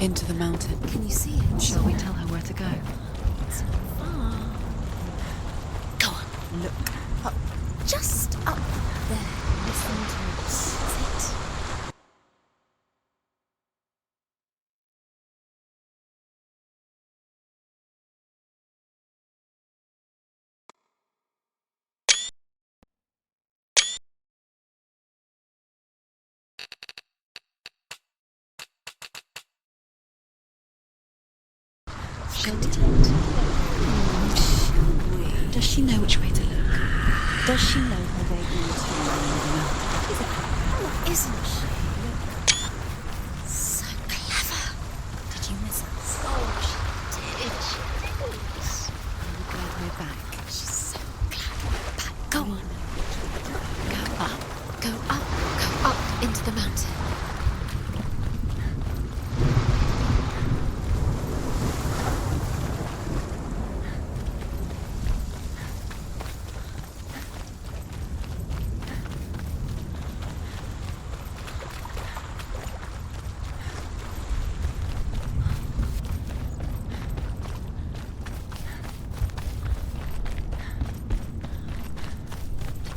Into the mountain. Can you see it? Shall we tell her where to go? It's not far. Go on. Look. Up. Just up there. Listen to it. That's it. Does she know which way to look? Does she know her way into Isn't she? Look. So clever. Did you miss us? Oh, she did. I'm glad we're back. She's so glad. Back. Go on. Go up. Go up into the mountain.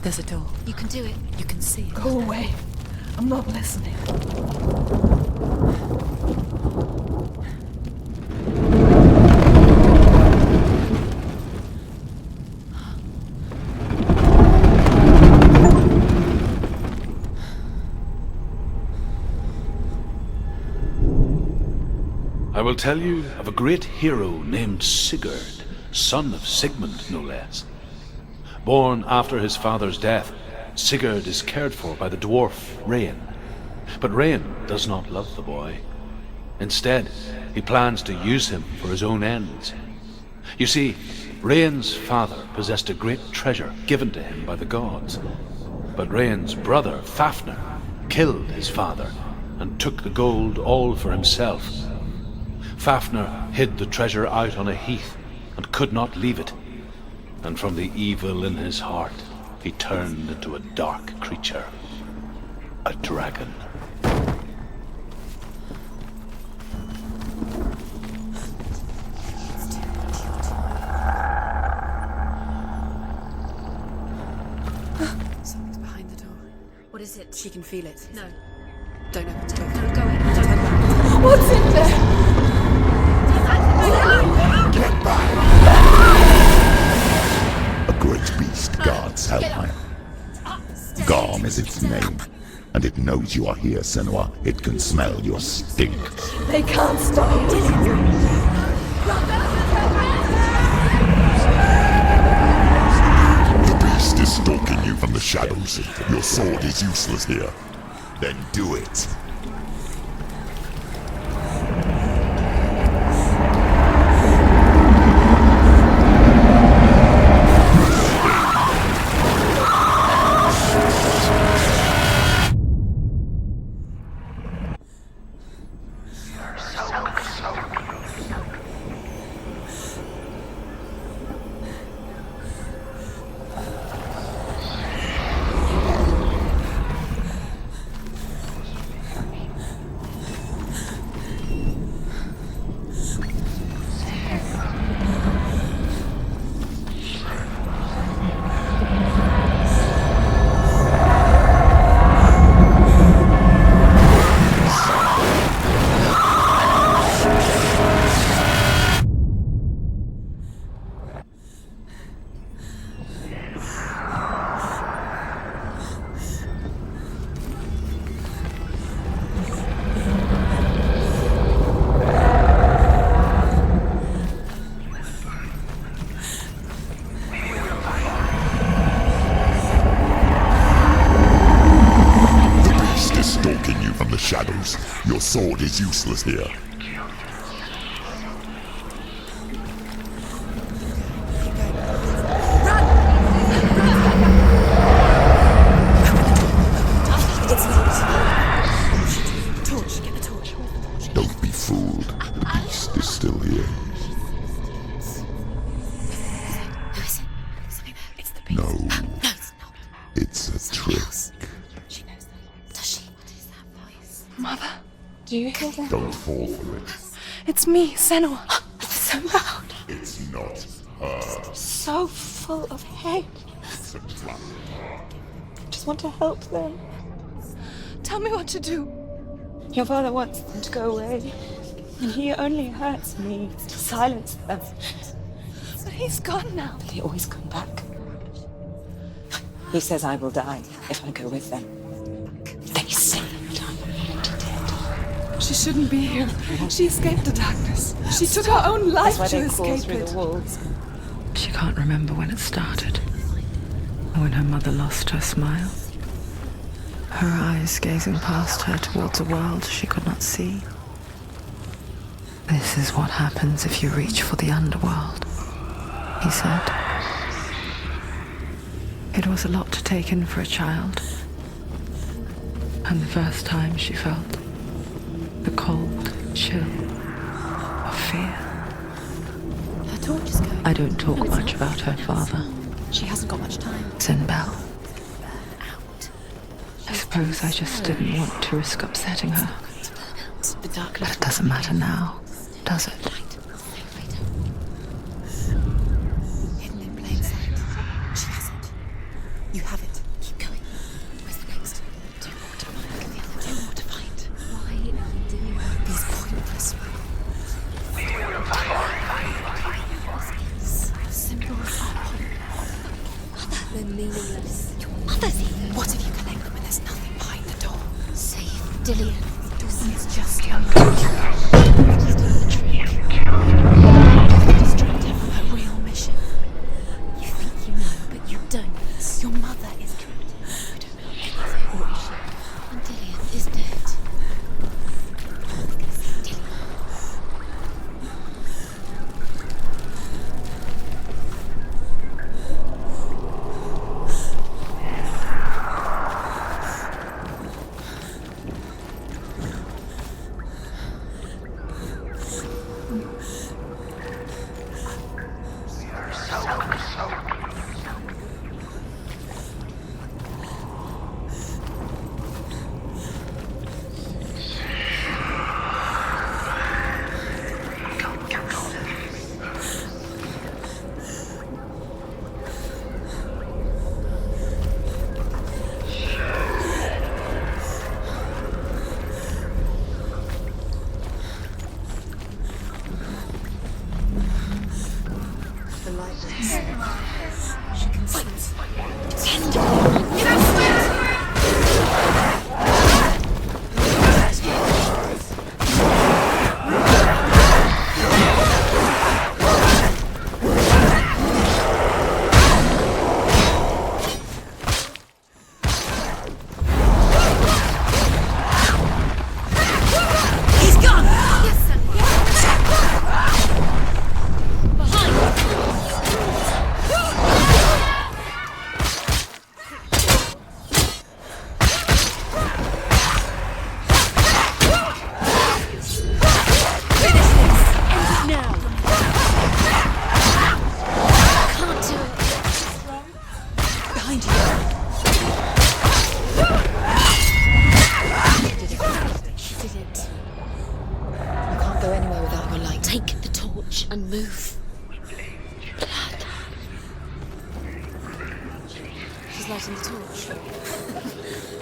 There's a door. You can do it. You can see it. Go away. I'm not listening. I will tell you of a great hero named Sigurd, son of Sigmund, no less. Born after his father's death, Sigurd is cared for by the dwarf Rain. But Rain does not love the boy. Instead, he plans to use him for his own ends. You see, Rain's father possessed a great treasure given to him by the gods. But Rain's brother, Fafnir, killed his father and took the gold all for himself. Fafnir hid the treasure out on a heath and could not leave it. And from the evil in his heart, he turned into a dark creature. A dragon. Something's behind the door. What is it? She can feel it. No. Don't open the door. No, go in. Don't go. What's in there? Get back! A great beast guards Helheim. Garm is its name, and it knows you are here, Senua. It can smell your stink. They can't stop it. The beast is stalking you from the shadows. Your sword is useless here. Then do it. Shadows. Your sword is useless here. Torch, get the torch. Don't be fooled. The beast is still here. Who is it? Something there. It's the beast. No, No, it's not. it's a trick. She knows that. Does she? What is that voice? Mother. Do you hear that? Don't fall for it. It's me, Senua. It's so loud. It's not her. So full of hate. It's a trap. I just want to help them. Tell me what to do. Your father wants them to go away. And he only hurts me to silence them. But he's gone now. But they always come back. He says I will die if I go with them. They say that I'm already dead. She shouldn't be here. She escaped the darkness. She took her own life to escape it. The walls. She can't remember when it started, or when her mother lost her smile. Her eyes gazing past her towards a world she could not see. This is what happens if you reach for the underworld, he said. It was a lot to take in for a child. And the first time she felt the cold chill of fear. Her torch is going. I don't talk much about her father, She hasn't got much time. Sinbel. Out. I suppose I just didn't want to risk upsetting her. The dark But it doesn't matter now, does it? hidden in plain sight. She has it. You have it. Keep going. Where's the next? Two more to find. The other two more to find. Why are you doing these pointless? Symbols are pointless. They're meaningless. Your mother's here. What if you collect them and there's nothing behind the door? Save Dillian. It's just young. Distract her from her real mission. You think you know, but you don't. Your mother is trapped. You don't know anything. Or is she? And Dillian is dead. Dillian. And move. Blood. She's lighting the torch.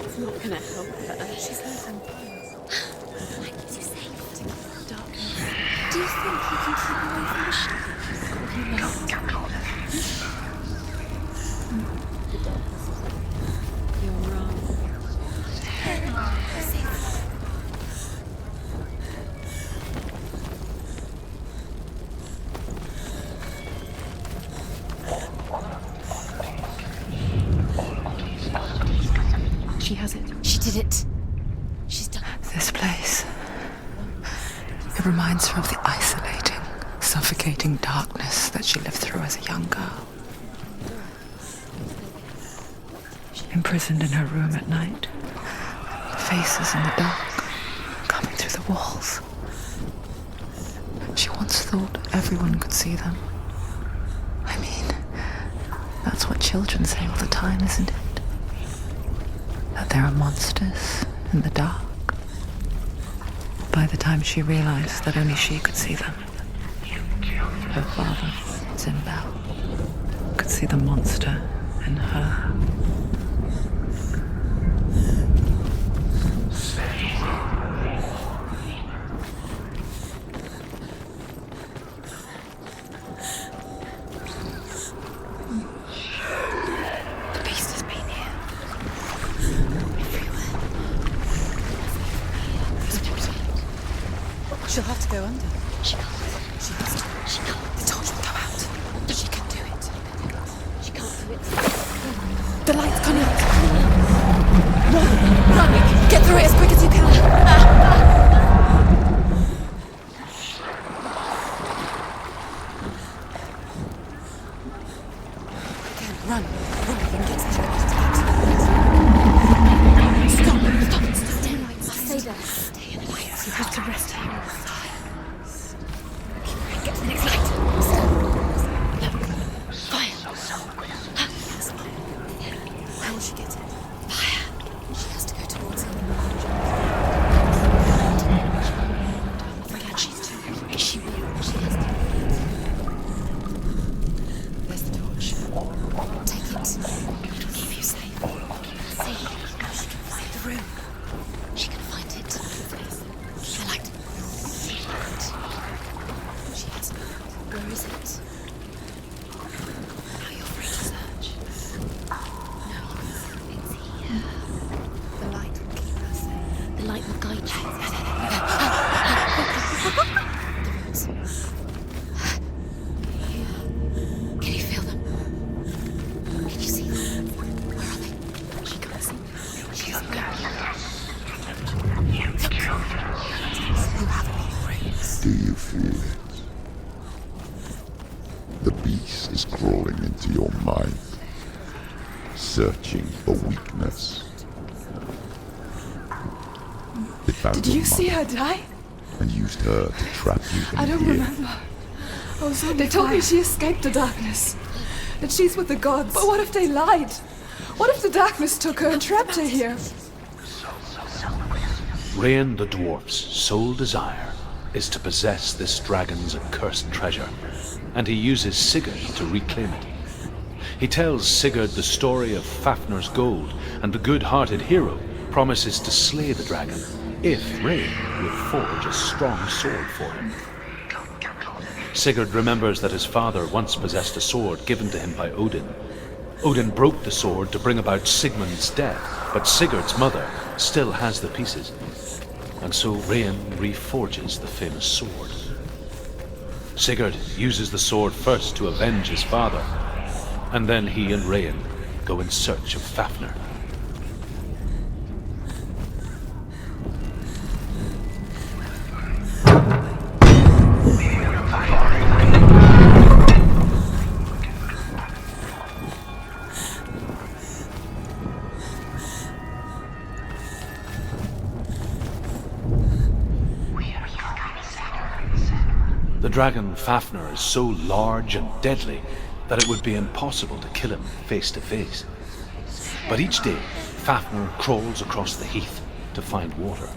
It's not gonna help her. She's lighting fire. Like you safe. Darkness. Do you think you can keep away from the shadow? He knows. The darkness is there. You're wrong. She has it. She did it. She's done it. This place. It reminds her of the isolating, suffocating darkness that she lived through as a young girl. Imprisoned in her room at night, faces in the dark, coming through the walls. She once thought everyone could see them. I mean, that's what children say all the time, isn't it? That there are monsters in the dark. by the time she realized that only she could see them, her father, Zimbel, could see the monster in her. The beast has been here. She'll have to go under. She can't. She has to. She can't. The torch will go out. But she can do it. She can't do it. The light's gone out. Run! Get through it as quick as you can. Run. Run and get through it. Stop. Stay there. Stay in the light. You have to rest here. Get to the next light. Fire. How will she get it? Fire. She has to go towards him. She's too. She will. She has to. There's the torch. Take it. It'll keep you safe. See how she can find the room. She can find it. The light. See it. She has it. Where is it? Now you're free to search. Now it's here. The light will keep her safe. The light will guide you. The roots. Can you feel them? Can you see them? Where are they? She can't see them. She doesn't know. Do you feel it? The beast is crawling into your mind, searching for weakness. It found Did your you see mother her die? and used her to trap you in I don't here. remember. They told me she escaped the darkness, that she's with the gods. But what if they lied? What if the darkness took her and trapped her here? Rain the dwarf's sole desire is to possess this dragon's accursed treasure, and he uses Sigurd to reclaim it. He tells Sigurd the story of Fafnir's gold, and the good-hearted hero promises to slay the dragon if Rain will forge a strong sword for him. Sigurd remembers that his father once possessed a sword given to him by Odin. Odin broke the sword to bring about Sigmund's death, but Sigurd's mother still has the pieces. And so Rain reforges the famous sword. Sigurd uses the sword first to avenge his father, and then he and Rain go in search of Fafnir. The dragon Fafnir is so large and deadly that it would be impossible to kill him face to face. But each day, Fafnir crawls across the heath to find water.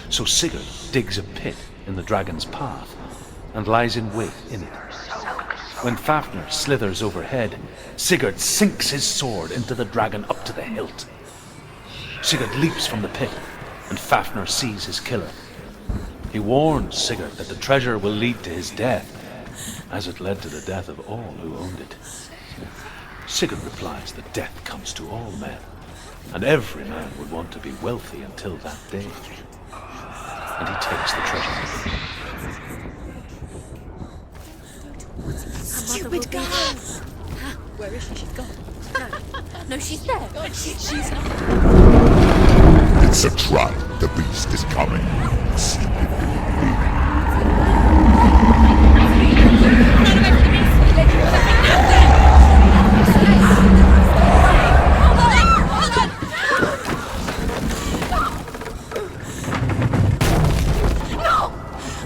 So Sigurd digs a pit in the dragon's path and lies in wait in it. When Fafnir slithers overhead, Sigurd sinks his sword into the dragon up to the hilt. Sigurd leaps from the pit, and Fafnir sees his killer. He warns Sigurd that the treasure will lead to his death, as it led to the death of all who owned it. Sigurd replies that death comes to all men, and every man would want to be wealthy until that day. And he takes the treasure. Stupid girl! Where is she? She's gone. No, she's there. She's not. It's a trap. The beast is coming.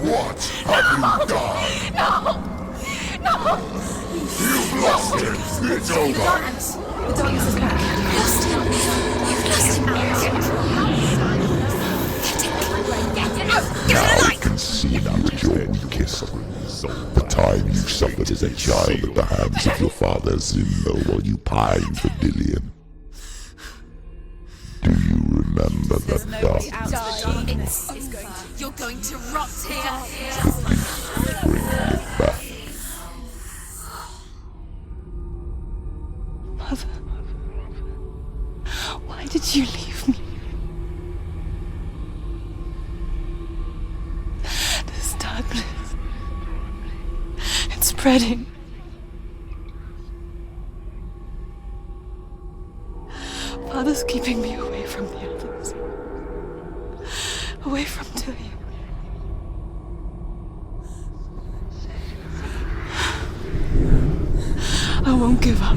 What have you done? No! You've lost him. It's over. The darkness is back. You've lost him. You've lost him. Get it. Get it. The time you suffered as a child at the hands of your father Senua while you pined for Dillion. Do you remember that dark? You're going to rot here. Bring you back. Mother, why did you leave me? This darkness, it's spreading. Father's keeping me away from the others. Away from Dillion. I won't give up.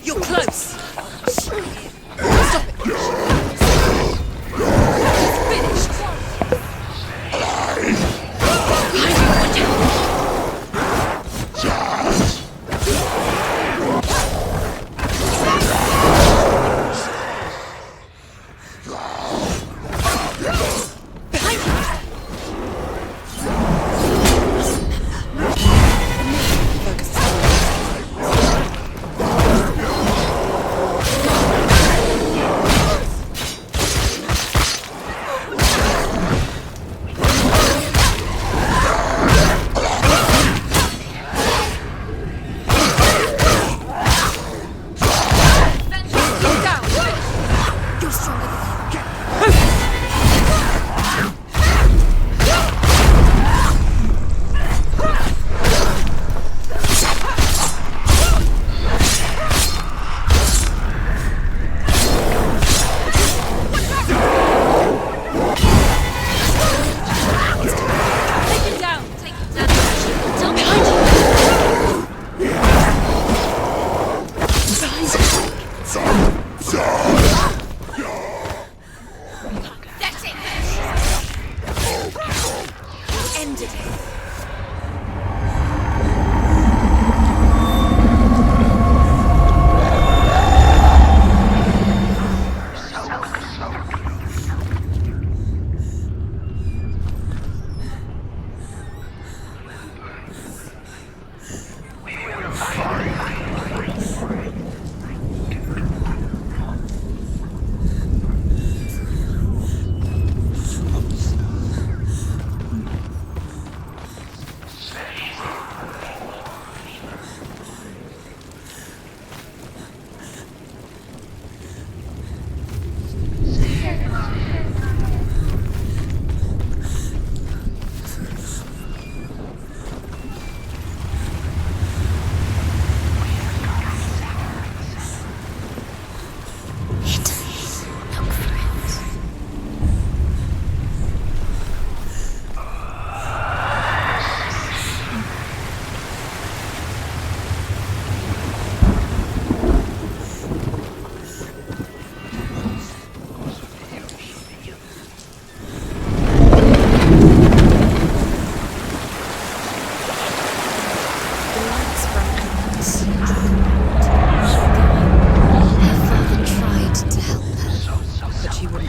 You're close. Stop it. Finished.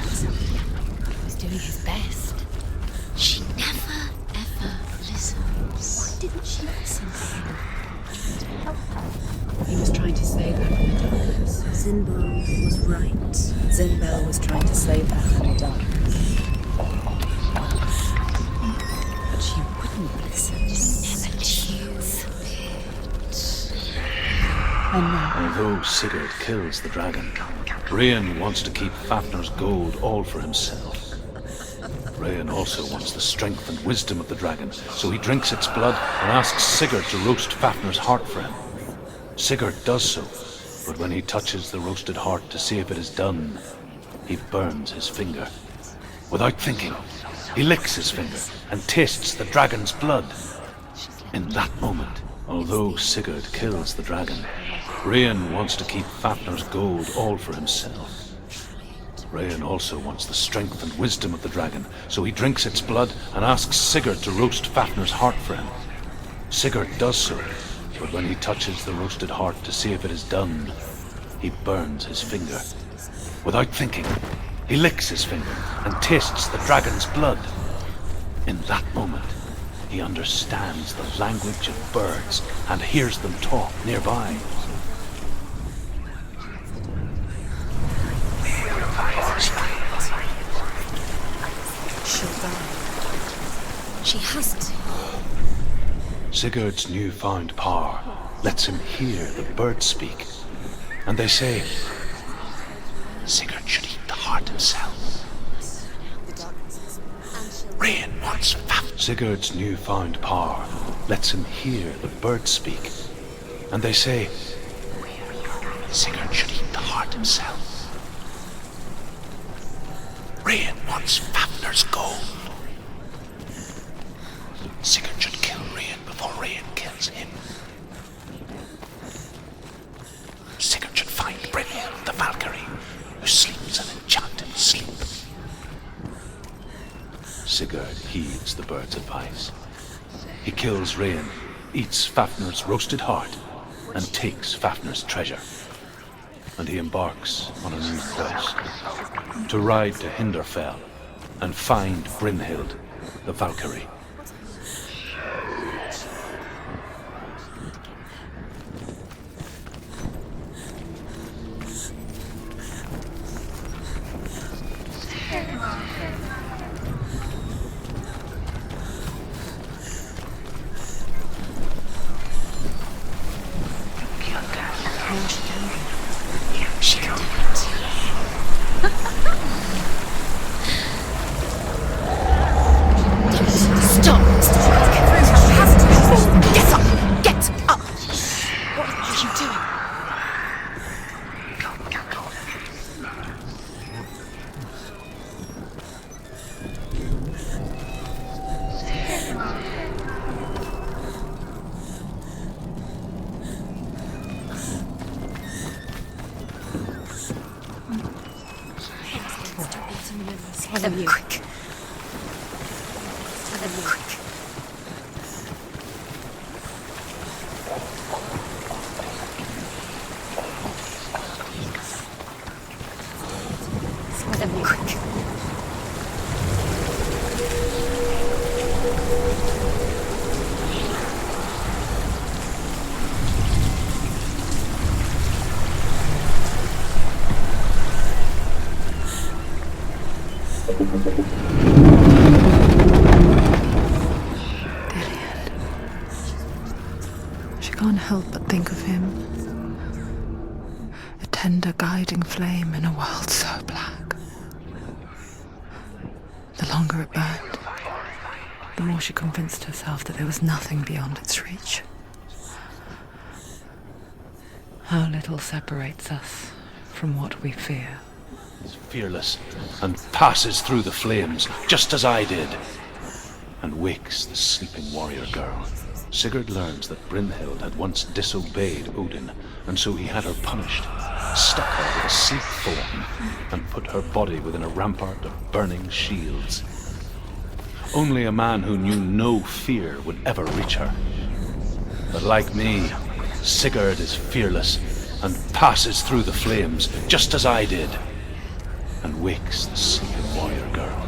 He was doing his best. She never, ever listens. Why didn't she listen to him? Trying to help her. He was trying to save her from the darkness. Zinbo was right. Zinbel was trying to save her from the darkness. But she wouldn't listen. Never choose. And now, Although Sigurd kills the dragon, Rain wants to keep Fafnir's gold all for himself. Rain also wants the strength and wisdom of the dragon, so he drinks its blood and asks Sigurd to roast Fafnir's heart for him. Sigurd does so, but when he touches the roasted heart to see if it is done, he burns his finger. Without thinking, he licks his finger and tastes the dragon's blood. In that moment, although Sigurd kills the dragon, Rain wants to keep Fafnir's gold all for himself. Rain also wants the strength and wisdom of the dragon, so he drinks its blood and asks Sigurd to roast Fafnir's heart for him. Sigurd does so, but when he touches the roasted heart to see if it is done, he burns his finger. Without thinking, he licks his finger and tastes the dragon's blood. In that moment, he understands the language of birds and hears them talk nearby. she'll die. She has to. Sigurd's newfound power lets him hear the birds speak, and they say, Sigurd should eat the heart himself. Rain wants Fafnir. Sigurd's newfound power lets him hear the birds speak, and they say, Sigurd should eat the heart himself. Rain wants Fafnir's gold. Sigurd should kill Rain before Rain kills him. Sigurd should find Brynhild the Valkyrie, who sleeps an enchanted sleep. Sigurd heeds the bird's advice. He kills Rain, eats Fafnir's roasted heart, and takes Fafnir's treasure. And he embarks on a new quest, to ride to Hinderfell and find Brynhild the Valkyrie. She can do it. Stop! Get up! Get up! What are you doing? Tell them quick. Tell them quick. Tell them quick. She can't help but think of him. A tender guiding flame in a world so black. The longer it burned, the more she convinced herself that there was nothing beyond its reach. How little separates us from what we fear. Is fearless and passes through the flames, just as I did, and wakes the sleeping warrior girl. Sigurd learns that Brynhild had once disobeyed Odin, and so he had her punished, stuck her with a sleep thorn, and put her body within a rampart of burning shields. Only a man who knew no fear would ever reach her. But like me, Sigurd is fearless and passes through the flames, just as I did, and wakes the sleeping warrior girl.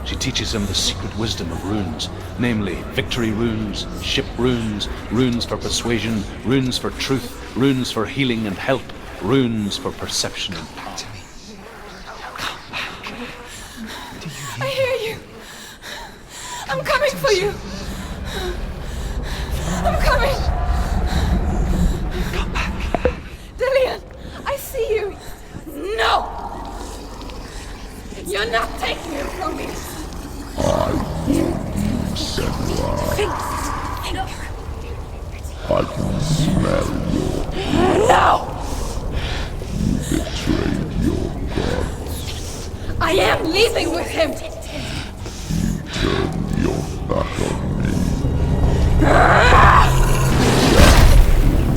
She teaches him the secret wisdom of runes, namely victory runes, ship runes, runes for persuasion, runes for truth, runes for healing and help, runes for perception and power. I hear you. I'm coming for you. I'm coming. Come back. Dillian, I see you. No! You're not taking him from me. Senua. I can smell your... No! You betrayed your gods. I am leaving with him. You turned your back on me.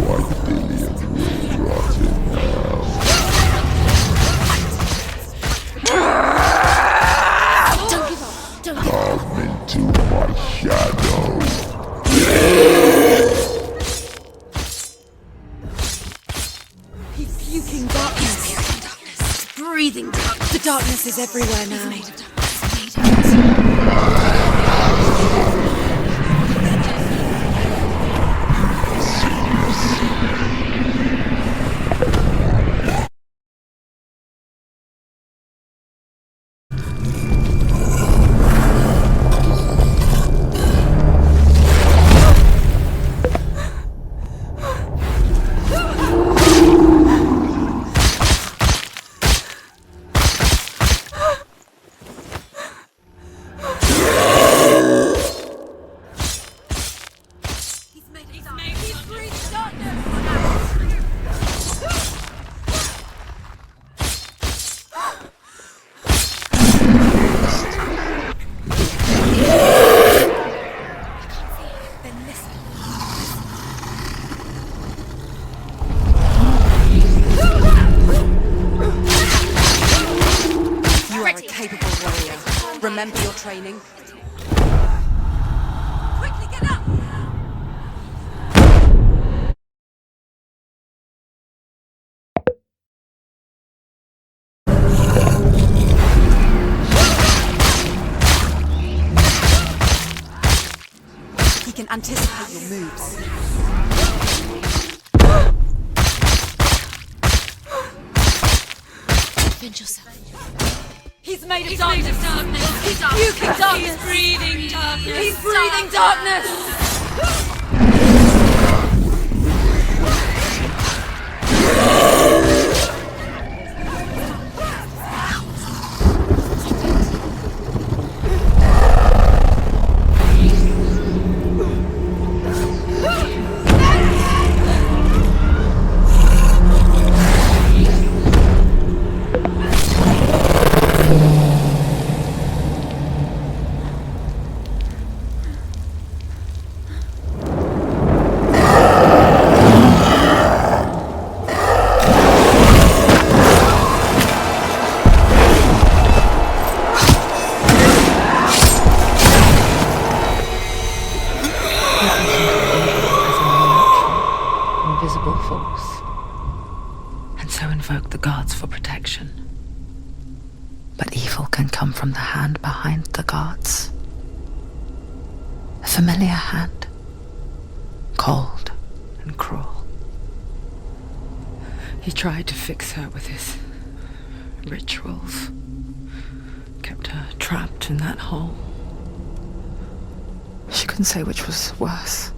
White Dillian will rot in hell. Don't give up. Don't give up. Come into my shadow. He's puking darkness. He's breathing darkness. The darkness is everywhere now. He's made of darkness. Remember your training. Quickly get up! He can anticipate your moves. Defend yourself. He's made of darkness. He's puking darkness. He's breathing darkness. He's breathing darkness. Force, and so invoke the gods for protection. But evil can come from the hand behind the gods. A familiar hand, cold and cruel. He tried to fix her with his rituals, kept her trapped in that hole. She couldn't say which was worse.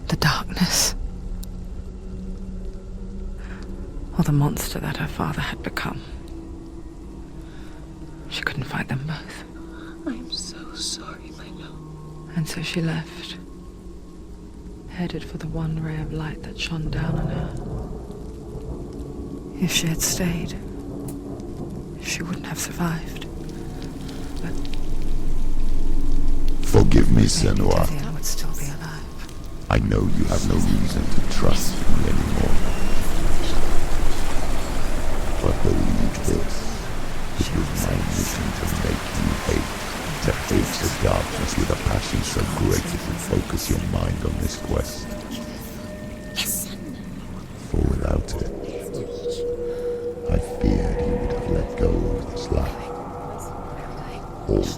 The darkness, or the monster that her father had become. She couldn't fight them both. I'm so sorry, my love. And so she left, headed for the one ray of light that shone down on her. If she had stayed, she wouldn't have survived. But forgive me, Senua. Dillian would still be alive. I know you have no reason to trust me anymore. But believe this, it was my mission to make you hate. To hate the darkness with a passion so great it will focus your mind on this quest. Listen. For without it, I fear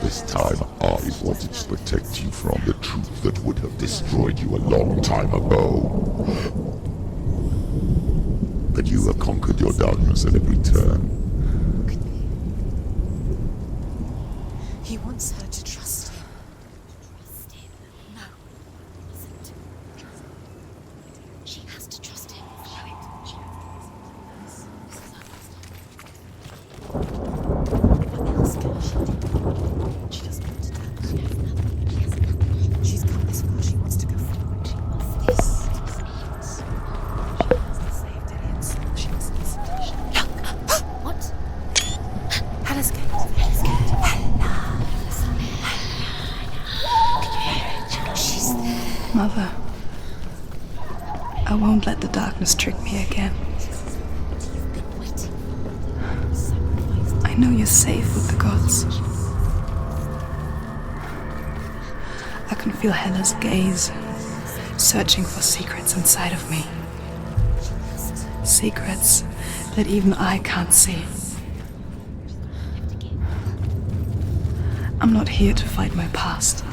this time I wanted to protect you from the truth that would have destroyed you a long time ago. But you have conquered your darkness at every turn. He wants her to trust him. No. She has to trust him. What else can she do? She doesn't want to die. She's come this far. She wants to go forward. She wants this. She hasn't saved Dillian's soul. She must listen to Look! What? Hell's Gate. Hell's Gate. She's there. Mother, I won't let the darkness trick me again. I know you're safe with the gods. I can feel Hela's gaze, searching for secrets inside of me. Secrets that even I can't see. I'm not here to fight my past.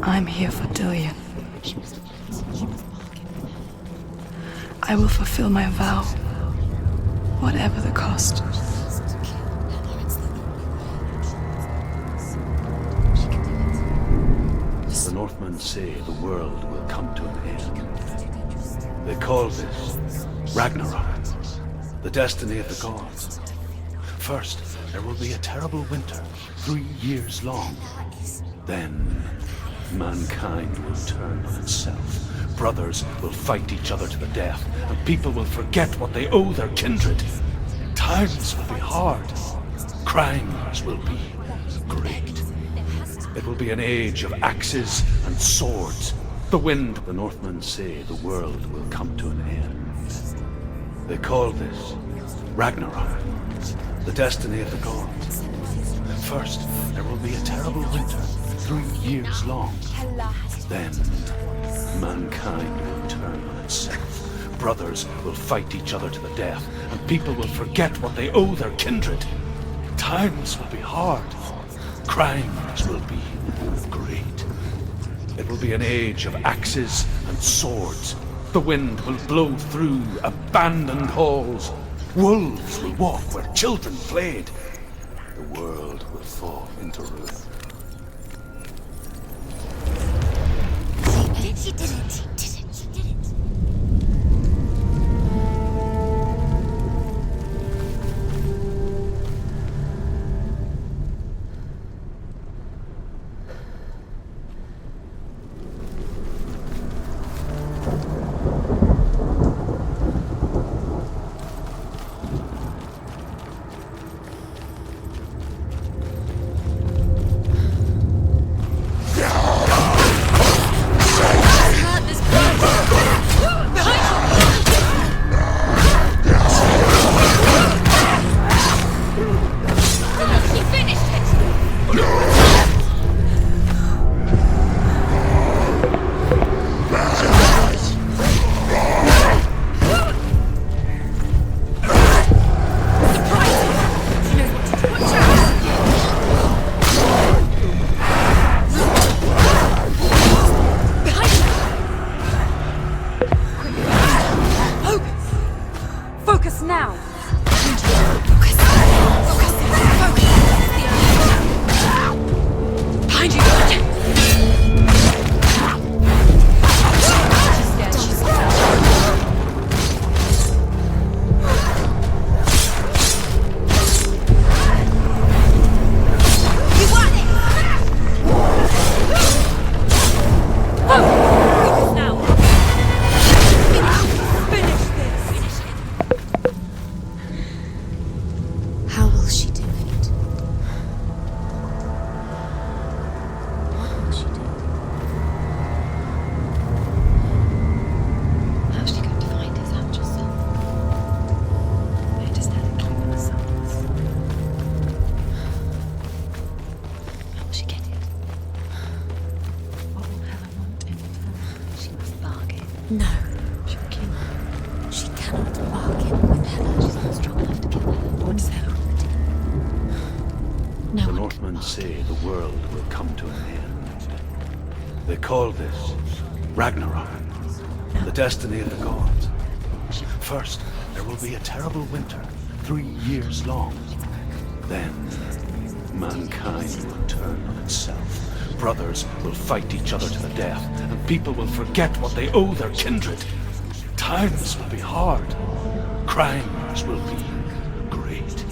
I'm here for Dillian. I will fulfill my vow, whatever the cost. The Northmen say the world will come to an end. They call this Ragnarok, the destiny of the gods. First, there will be a terrible winter, 3 years long. Then, mankind will turn on itself. Brothers will fight each other to the death, and people will forget what they owe their kindred. Times will be hard. Crimes will be great. It will be an age of axes and swords. The wind, the Northmen say the world will come to an end. They call this Ragnarok, the destiny of the gods. First, there will be a terrible winter, 3 years long. Then, mankind will turn on itself. Brothers will fight each other to the death, and people will forget what they owe their kindred. Times will be hard. Crimes will be great. It will be an age of axes and swords. The wind will blow through abandoned halls. Wolves will walk where children played. The world will fall into ruin. She did it. She did it. She did it. Hurt this Northmen say the world will come to an end. They call this Ragnarok, the destiny of the gods. First, there will be a terrible winter, 3 years long. Then, mankind will turn on itself. Brothers will fight each other to the death, and people will forget what they owe their kindred. Times will be hard. Crimes will be great.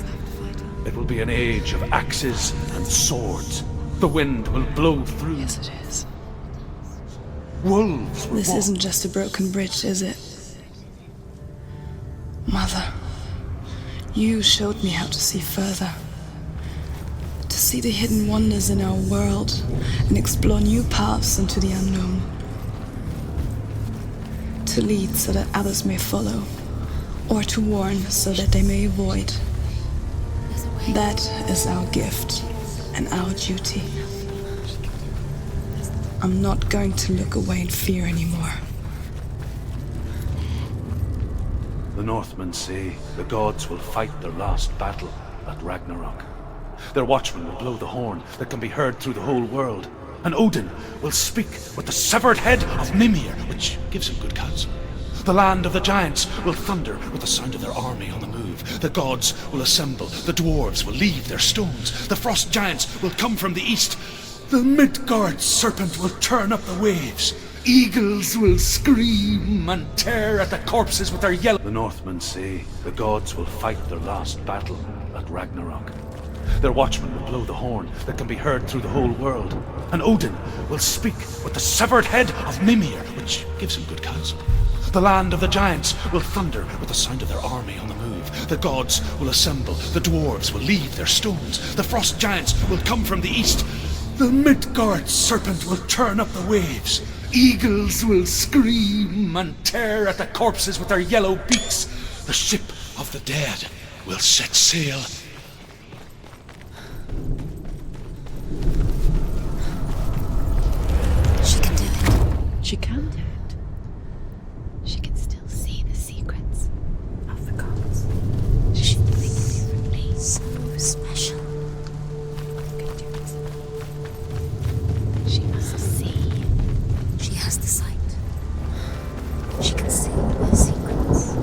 It will be an age of axes and swords. The wind will blow through. Yes, it is. Wolves will This walk. isn't just a broken bridge, is it? Mother, you showed me how to see further. To see the hidden wonders in our world and explore new paths into the unknown. To lead so that others may follow, or to warn so that they may avoid. That is our gift and our duty. I'm not going to look away in fear anymore. The Northmen say the gods will fight their last battle at Ragnarok. Their watchmen will blow the horn that can be heard through the whole world. And Odin will speak with the severed head of Mimir, which gives him good counsel. The land of the giants will thunder with the sound of their army on the move. The gods will assemble. The dwarves will leave their stones. The frost giants will come from the east. The Midgard serpent will turn up the waves. Eagles will scream and tear at the corpses with their yellow... The Northmen say the gods will fight their last battle at Ragnarok. Their watchmen will blow the horn that can be heard through the whole world. And Odin will speak with the severed head of Mimir, which gives him good counsel. The land of the giants will thunder with the sound of their army on the move. The gods will assemble. The dwarves will leave their stones. The frost giants will come from the east. The Midgard serpent will turn up the waves. Eagles will scream and tear at the corpses with their yellow beaks. The ship of the dead will set sail. She can do it. She can do it. She can still see the secrets of the gods. She thinks differently. So special. You can do it. She must see. She has the sight. She can see their secrets.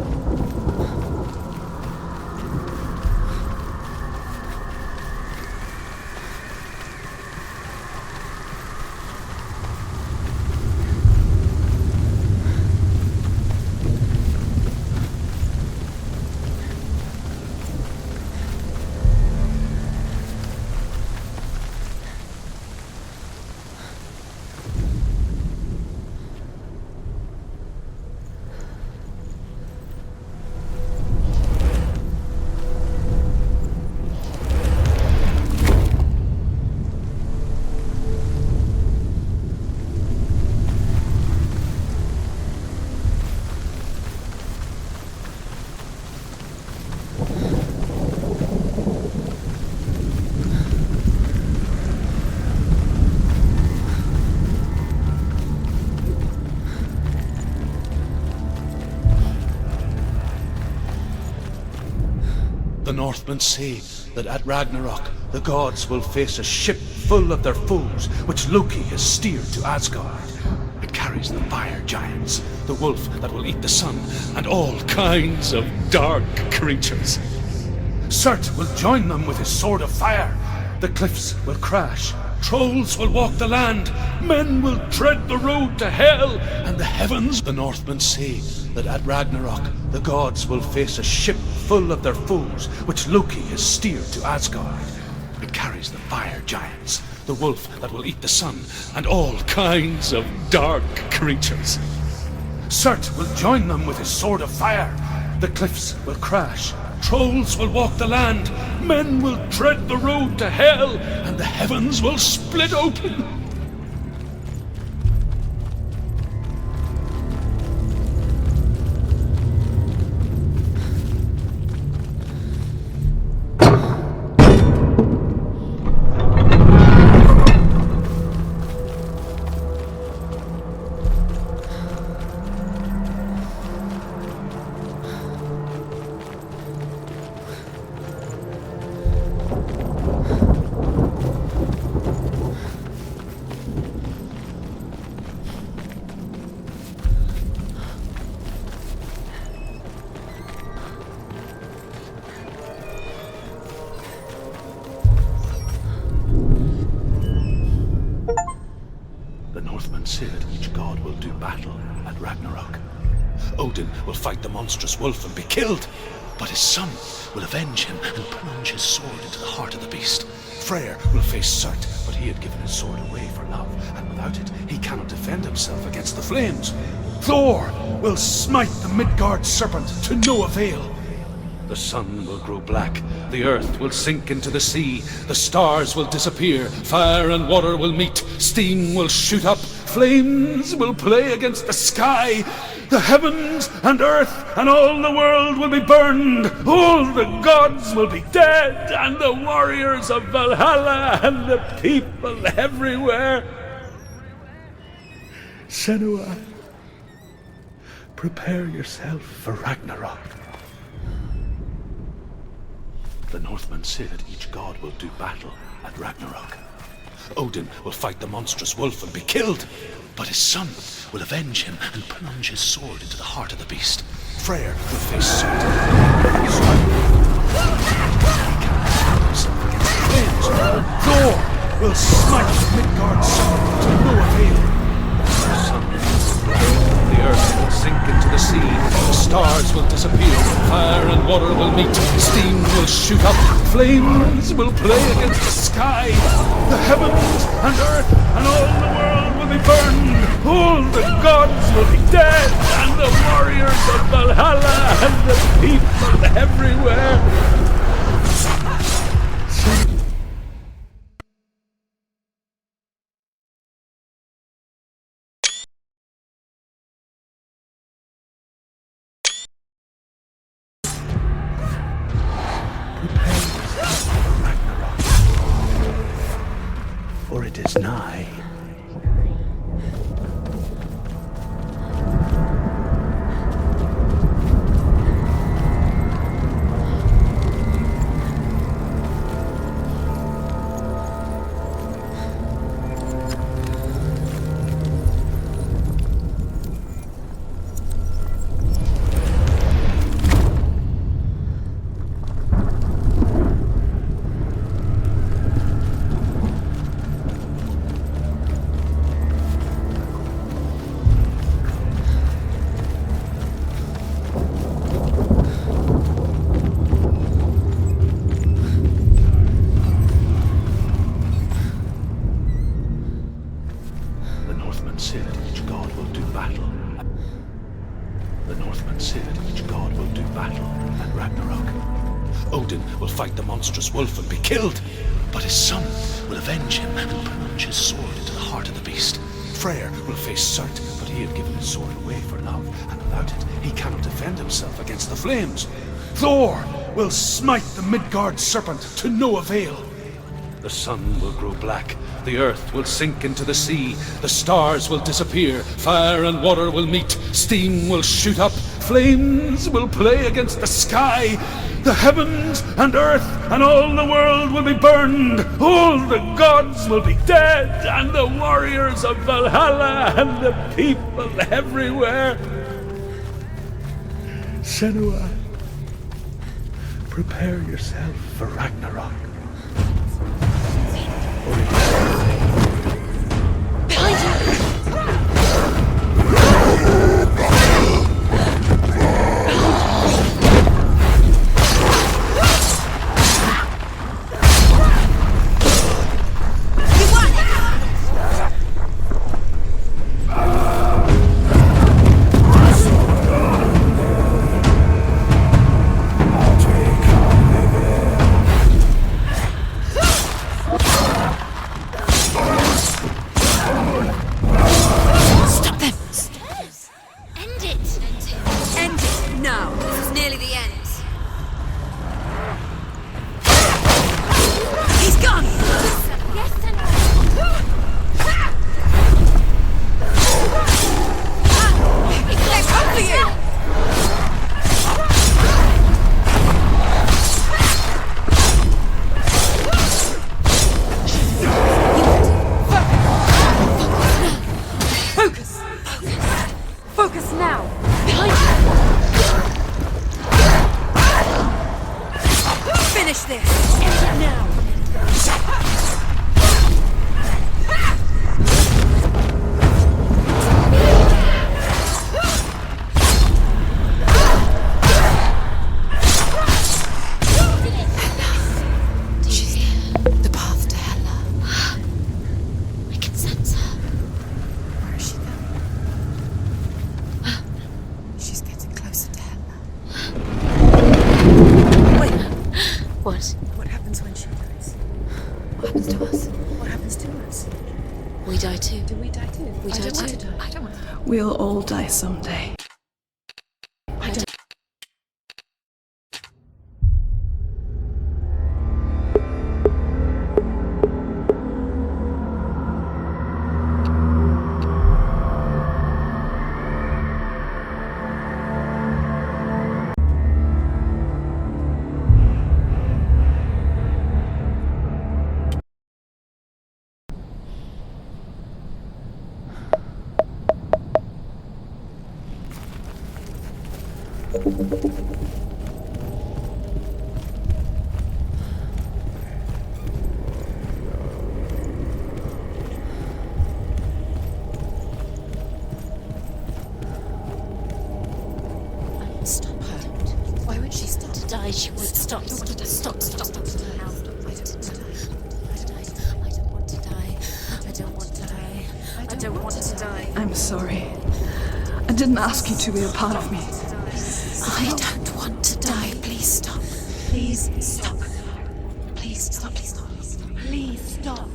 The Northmen say that at Ragnarok, the gods will face a ship full of their foes, which Loki has steered to Asgard. It carries the fire giants, the wolf that will eat the sun, and all kinds of dark creatures. Surt will join them with his sword of fire. The cliffs will crash. Trolls will walk the land. Men will tread the road to hell, and the heavens... The Northmen say that at Ragnarok, the gods will face a ship full of their foes, which Loki has steered to Asgard. It carries the fire giants, the wolf that will eat the sun, and all kinds of dark creatures. Surt will join them with his sword of fire. The cliffs will crash. Trolls will walk the land. Men will tread the road to hell, and the heavens will split open. do battle at Ragnarok. Odin will fight the monstrous wolf and be killed, but his son will avenge him and plunge his sword into the heart of the beast. Freyr will face Surt, but he had given his sword away for love, and without it, he cannot defend himself against the flames. Thor will smite the Midgard serpent to no avail. The sun will grow black, the earth will sink into the sea, the stars will disappear, fire and water will meet, steam will shoot up, flames will play against the sky, the heavens and earth and all the world will be burned, all the gods will be dead, and the warriors of Valhalla and the people everywhere. Senua, prepare yourself for Ragnarok. The Northmen say that each god will do battle at Ragnarok. Odin will fight the monstrous wolf and be killed, but his son will avenge him and plunge his sword into the heart of the beast. Freyr will face Surt. Thor will smite Midgard serpent to no avail. The sun will black, the earth will sink into the sea, the stars will disappear, fire and water will meet, steam will shoot up, flames will play against the sky, the heavens and earth and all the world will be burned, all the gods will be dead, and the warriors of Valhalla and the people everywhere. For it is nigh. Odin will fight the monstrous wolf and be killed, but his son will avenge him and plunge his sword into the heart of the beast. Freyr will face Surt, but he had given his sword away for love, and without it, he cannot defend himself against the flames. Thor will smite the Midgard serpent to no avail. The sun will grow black, the earth will sink into the sea, the stars will disappear, fire and water will meet, steam will shoot up, flames will play against the sky, the heavens and earth and all the world will be burned, all the gods will be dead, and the warriors of Valhalla and the people everywhere. Senua, prepare yourself for Ragnarok. Focus now! Behind you! Finish this! End it now! What? What happens when she dies? What happens to us? What happens to us? We die too. Do we die too? We I die don't want too. to die. I don't want to die. We'll all die someday. I don't. Stop her. Why would she stop? To die, she would stop. Stop. I don't want to die. I don't want to die. I don't want to die. I'm sorry. I didn't ask you to be a part of me. I don't want to die. Please stop. Please stop. Please stop. Please stop. Please stop.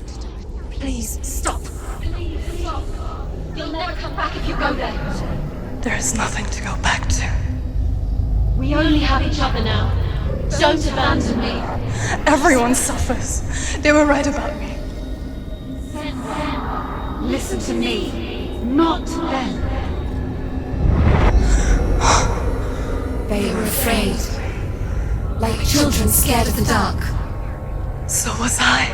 Please stop. Please stop. You'll never come back if you go there. There is nothing to go back to. We only have each other now. Don't abandon me. Everyone suffers. They were right about me. Listen to me. Not them. They were afraid. Like children scared of the dark. So was I.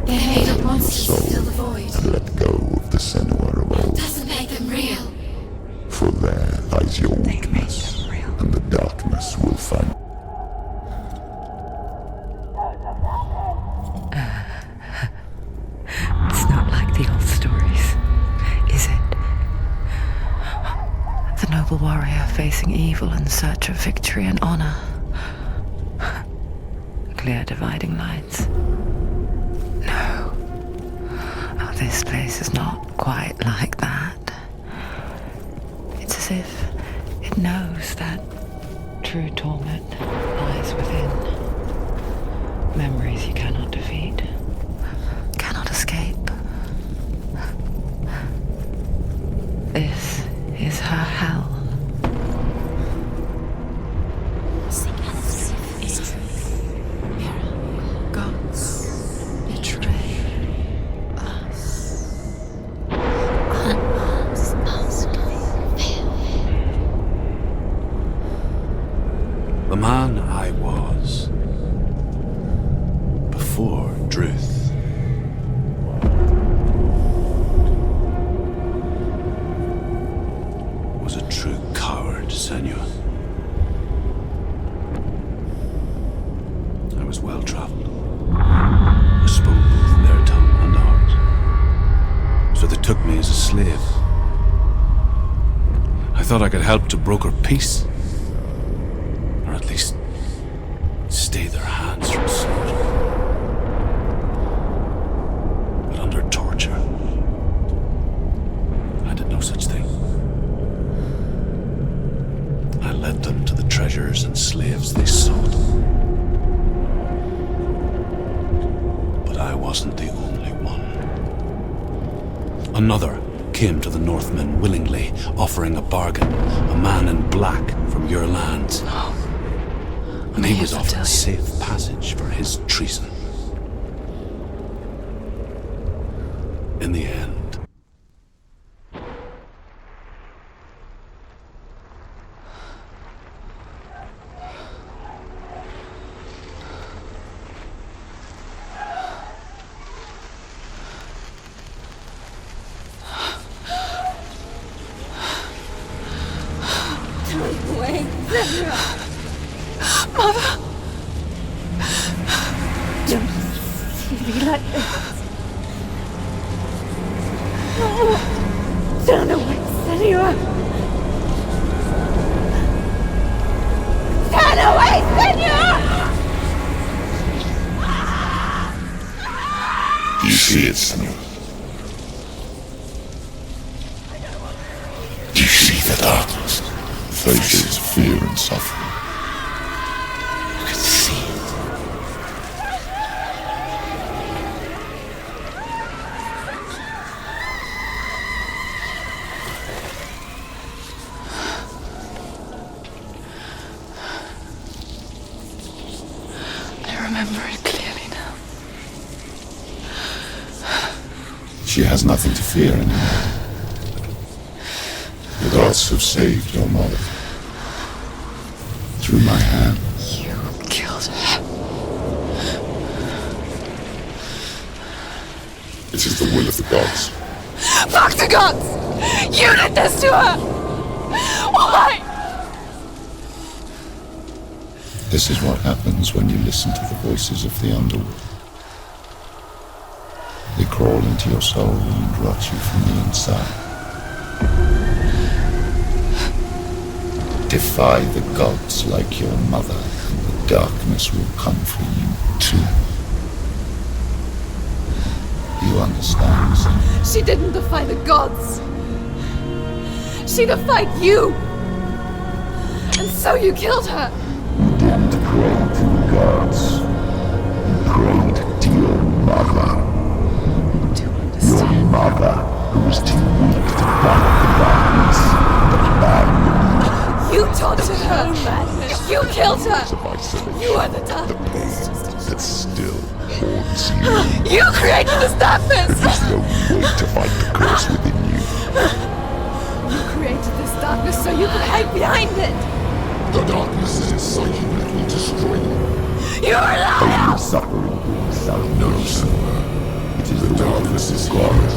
They made up monsters to fill the void. And let go of the Senua of old, Doesn't make them real. for there lies your They make weakness, them real. and the darkness will find. It's not like the old stories, is it? The noble warrior facing evil in search of victory and honor. Clear dividing lines. No. Oh, this place is not quite like that. It's as if it knows that true torment lies within. Memories you cannot defeat, cannot escape. This is her hell. Gods betray us. The man I was before Druth. Was a true coward, Senua. I was well traveled. I spoke both their tongue and ours. So they took me as a slave. I thought I could help to broker peace. Or at least stay their hands from slaughter. But under torture, I did no such thing. I led them to the treasures and slaves they sought. But I wasn't the only one. Another came to the Northmen willingly, offering a bargain, a man in black from your lands. And he was offered safe passage for his treason. In the end, Be like this. Turn away, Senua! Turn away, Senua! Do you see it, Senua? Do you see the darkness? Faces fear and suffering. you can see it. remember it clearly now. She has nothing to fear anymore. The gods have saved your mother. Through my hand. You killed her. It is the will of the gods. Fuck the gods! You did this to her! Why? This is what happens when you listen to the voices of the underworld. They crawl into your soul and rot you from the inside. Defy the gods like your mother, and the darkness will come for you too. You understand, Senua? She didn't defy the gods. She defied you. And so you killed her. You didn't pray to the gods. You prayed to your mother. Your mother, who was too weak to fight the darkness, abandoned You tortured her. You killed her. of isolation. You are the darkness. That still haunts you. You created this darkness. There's no way to fight the curse within you. You created this darkness so you could hide behind it. The darkness is inside you that will destroy you. You're a liar. Only suffering shall know, Senua. It is the darkness is gone.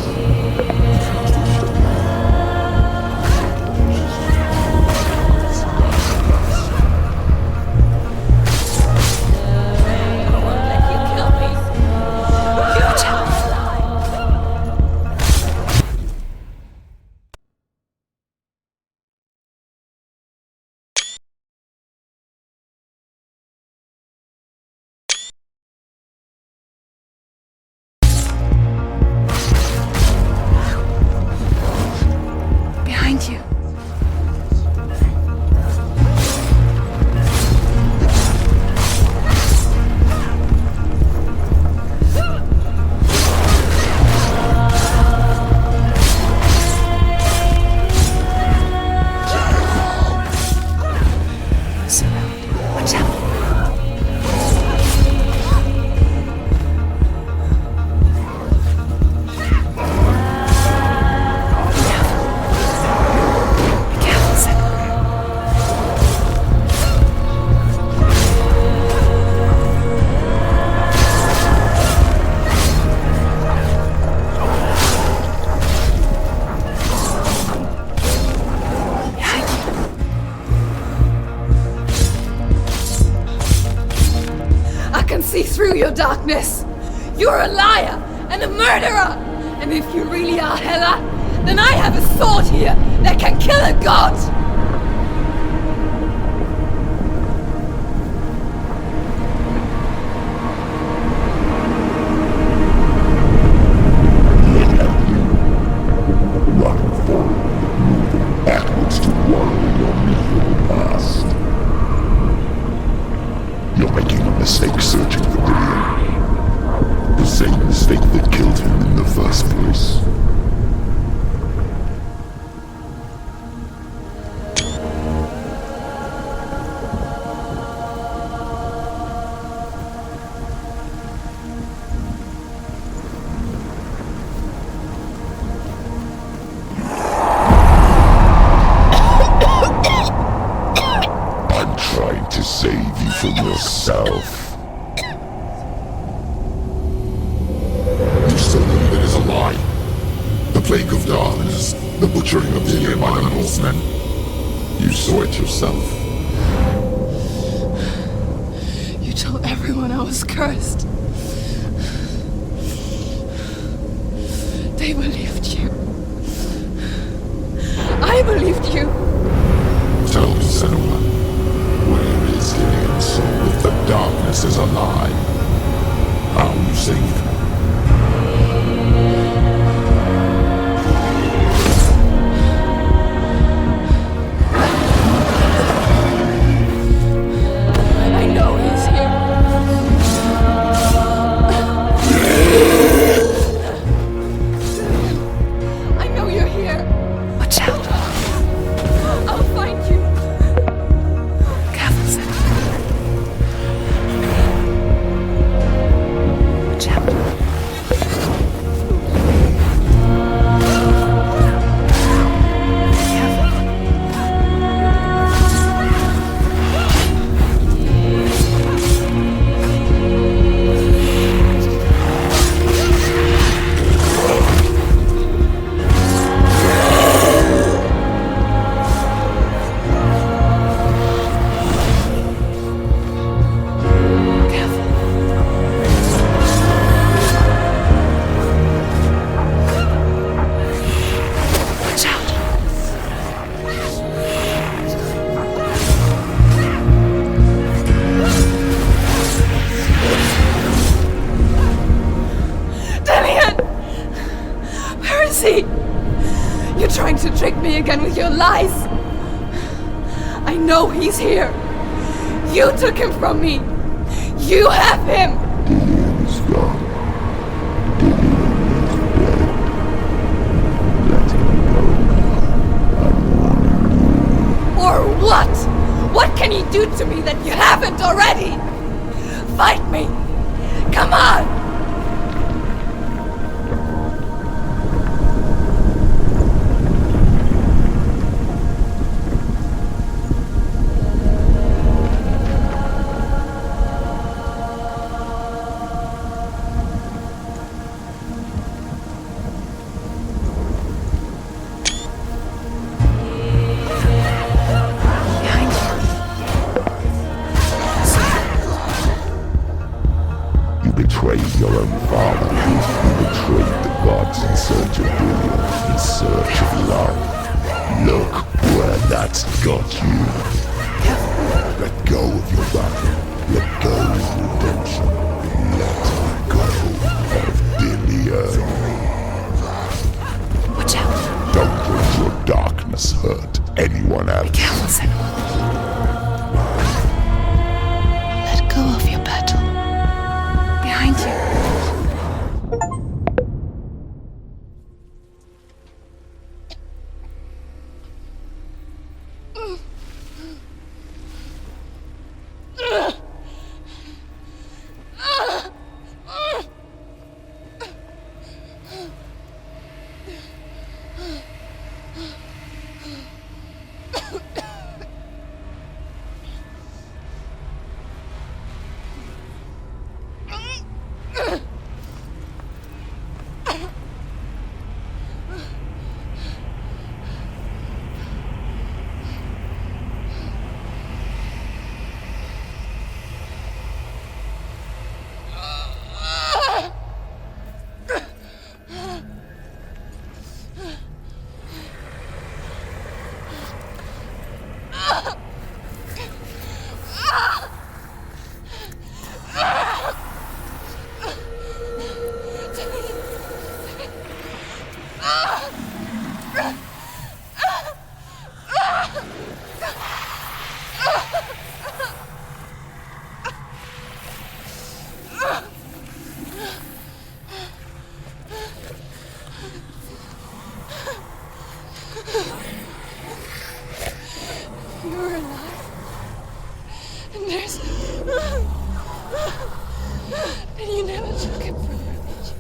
Behind you. Watch out. See through your darkness. You're a liar and a murderer. And if you really are Hela, then I have a sword here that can kill a god. Run forward, moving backwards to wallow your miserable past. You're making a mistake searching for Dillion. The same mistake that killed him in the first place. I'm trying to save you from yourself. You still believe it is a lie? The plague of darkness, the butchering of Dillion by the Northmen. You saw it yourself. You told everyone I was cursed. They believed you. I believed you. Tell me, Senua, where is Dillion so if the darkness is a lie? How you saved him? I know he's here. I know you're here. Watch out. I'll find you. Careful, Senua. me again with your lies. I know he's here. You took him from me. You have him. Dillian is gone. Dillian is dead. Let him go now. I'm warning you. Or what? What can he do to me that you haven't already? Fight me! Come on! Your own father, you betrayed the gods in search of Dillian, in search of love. Look where that's got you. Let go of your battle. Let go of redemption. Let go of Dillian. Watch out. Don't let your darkness hurt anyone else. Be careful, Senua. Let go of your battle. Behind you. You're alive. And there's... And you never took him from me, did you?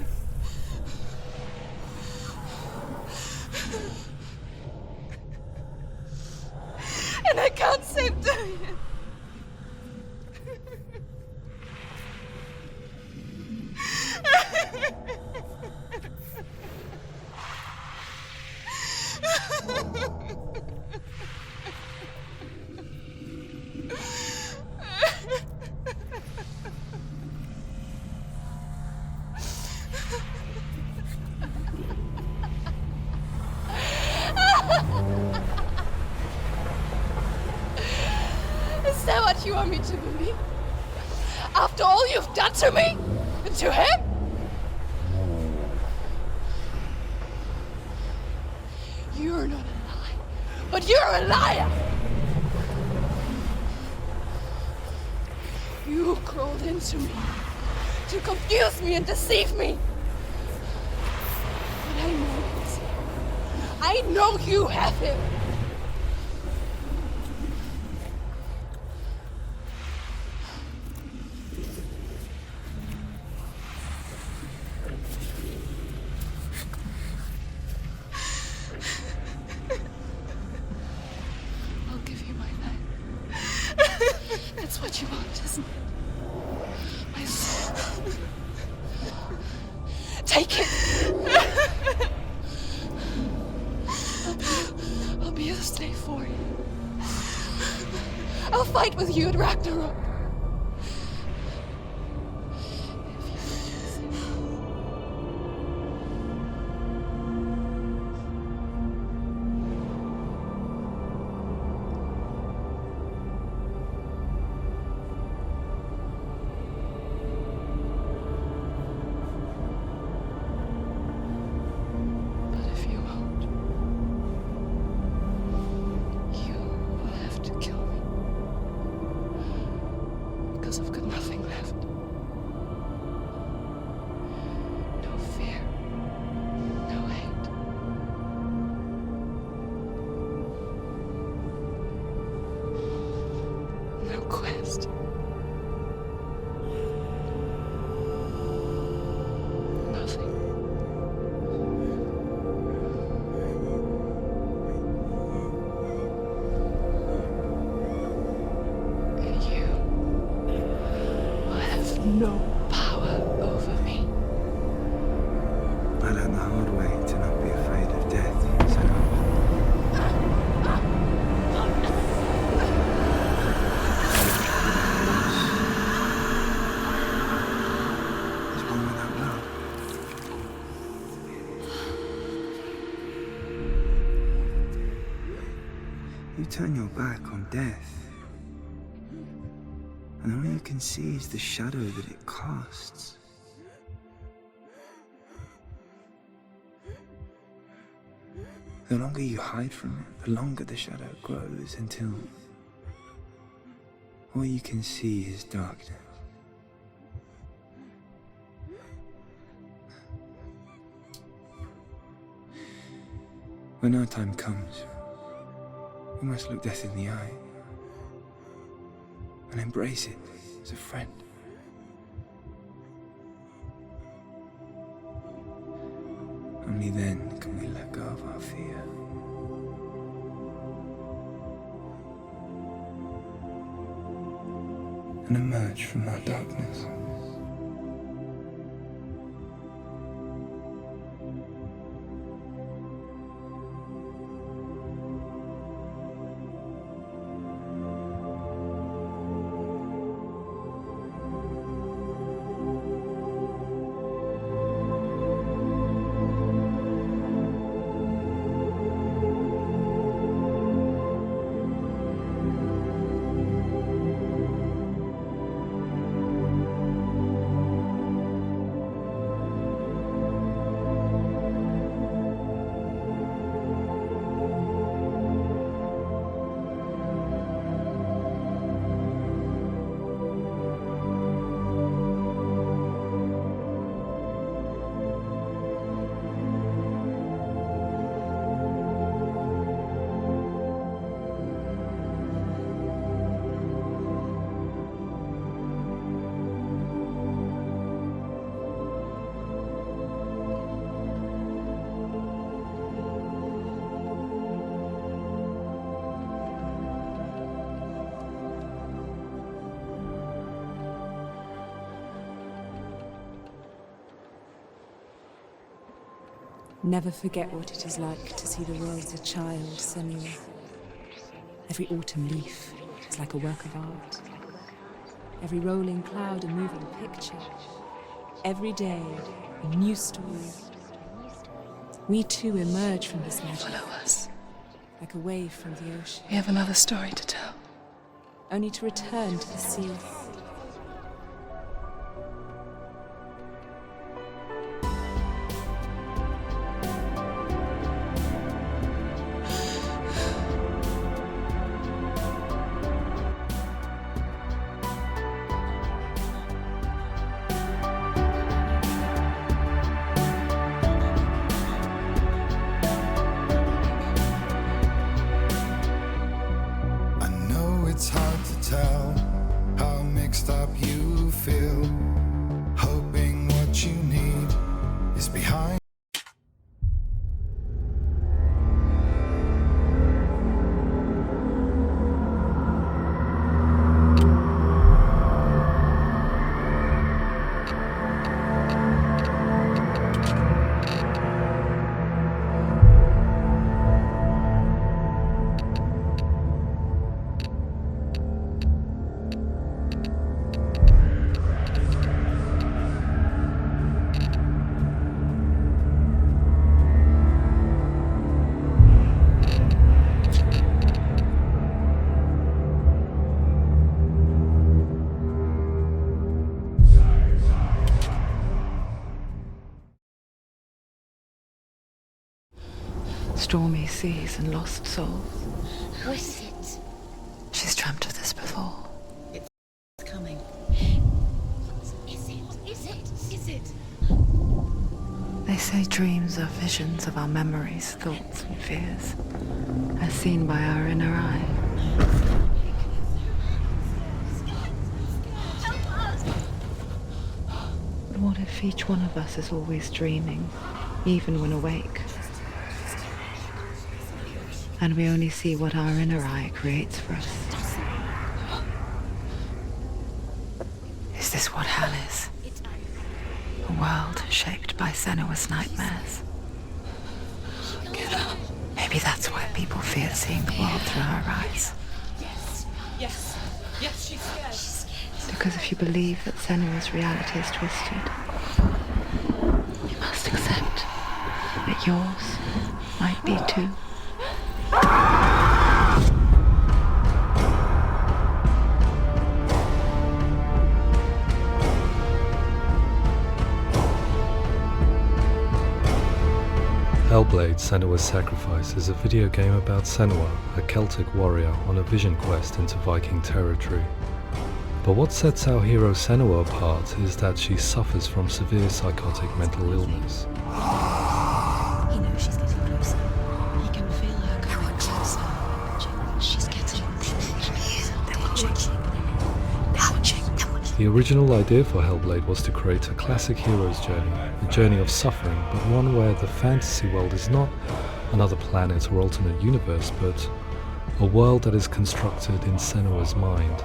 And I can't save Dillian. Is that what you want me to believe? After all you've done to me? And to him? You're not a lie, but you're a liar! You crawled into me to confuse me and deceive me. But I know it's him. I know you have him. I'll give you my life. That's what you want, isn't it? My soul. Take it. I'll be a slave for you. I'll fight with you at Ragnarok. But if you won't, no power over me. I learned the hard way to not be afraid of death, Senua. There's one without love. You turn your back on death, and all you can see is the shadow that it casts. The longer you hide from it, the longer the shadow grows until all you can see is darkness. When our time comes, we must look death in the eye and embrace it as a friend. Only then can we let go of our fear. And emerge from our darkness. Never forget what it is like to see the world as a child, Senua. Every autumn leaf is like a work of art. Every rolling cloud a moving picture. Every day a new story. We too emerge from this magic. Follow us. Like a wave from the ocean. We have another story to tell. Only to return to the sea. It's hard to tell how mixed up you feel, hoping what you need is behind. Stormy seas and lost souls. What is it? She's dreamt of this before. It's coming. Is it? Is it? Is it? They say dreams are visions of our memories, thoughts and fears, as seen by our inner eye. But what if each one of us is always dreaming, even when awake? And we only see what our inner eye creates for us. Is this what hell is? Earth. A world shaped by Senua's nightmares. Maybe that's why people fear seeing the world through her eyes. Yes, she's scared. Because if you believe that Senua's reality is twisted, you must accept that yours might be too. Hellblade: Senua's Sacrifice is a video game about Senua, a Celtic warrior on a vision quest into Viking territory. But what sets our hero Senua apart is that she suffers from severe psychotic mental illness. He knows she's getting closer. He can feel her coming closer. She's getting The original idea for Hellblade was to create a classic hero's journey, a journey of suffering, but one where the fantasy world is not another planet or alternate universe, but a world that is constructed in Senua's mind.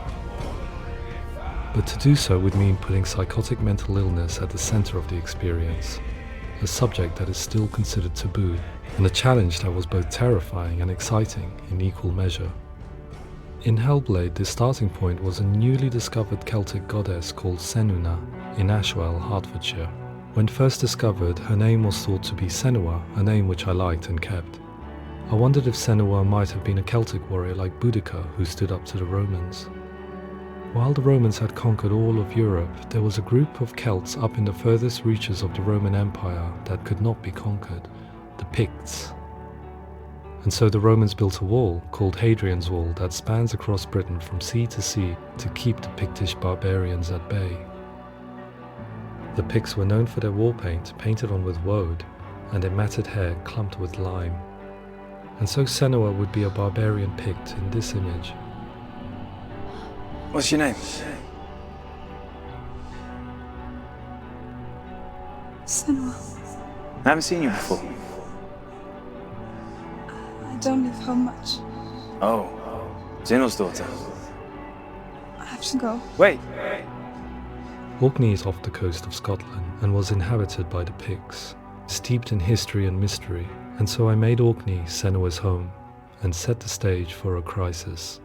But to do so would mean putting psychotic mental illness at the center of the experience, a subject that is still considered taboo, and a challenge that was both terrifying and exciting in equal measure. In Hellblade, the starting point was a newly discovered Celtic goddess called Senua in Ashwell, Hertfordshire. When first discovered, her name was thought to be Senua, a name which I liked and kept. I wondered if Senua might have been a Celtic warrior like Boudica who stood up to the Romans. While the Romans had conquered all of Europe, there was a group of Celts up in the furthest reaches of the Roman Empire that could not be conquered, the Picts. And so the Romans built a wall, called Hadrian's Wall, that spans across Britain from sea to sea to keep the Pictish barbarians at bay. The Picts were known for their war paint, painted on with woad, and their matted hair clumped with lime. And so Senua would be a barbarian Pict in this image. What's your name? Senua, I haven't seen you before. I don't live home much. Oh, Zeno's daughter. I have to go. Wait. Orkney is off the coast of Scotland and was inhabited by the Picts, steeped in history and mystery, and so I made Orkney Senua's home and set the stage for a crisis.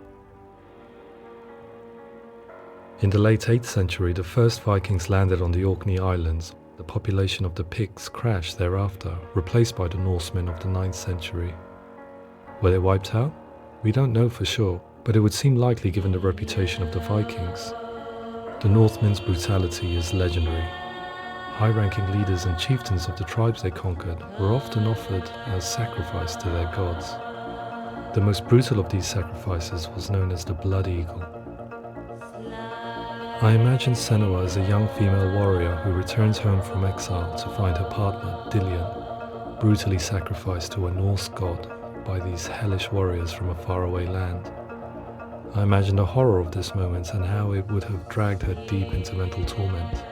In the late 8th century, the first Vikings landed on the Orkney Islands. The population of the Picts crashed thereafter, replaced by the Norsemen of the 9th century. Were they wiped out? We don't know for sure, but it would seem likely given the reputation of the Vikings. The Northmen's brutality is legendary. High-ranking leaders and chieftains of the tribes they conquered were often offered as sacrifice to their gods. The most brutal of these sacrifices was known as the Blood Eagle. I imagine Senua as a young female warrior who returns home from exile to find her partner, Dillion, brutally sacrificed to a Norse god by these hellish warriors from a faraway land. I imagine the horror of this moment and how it would have dragged her deep into mental torment.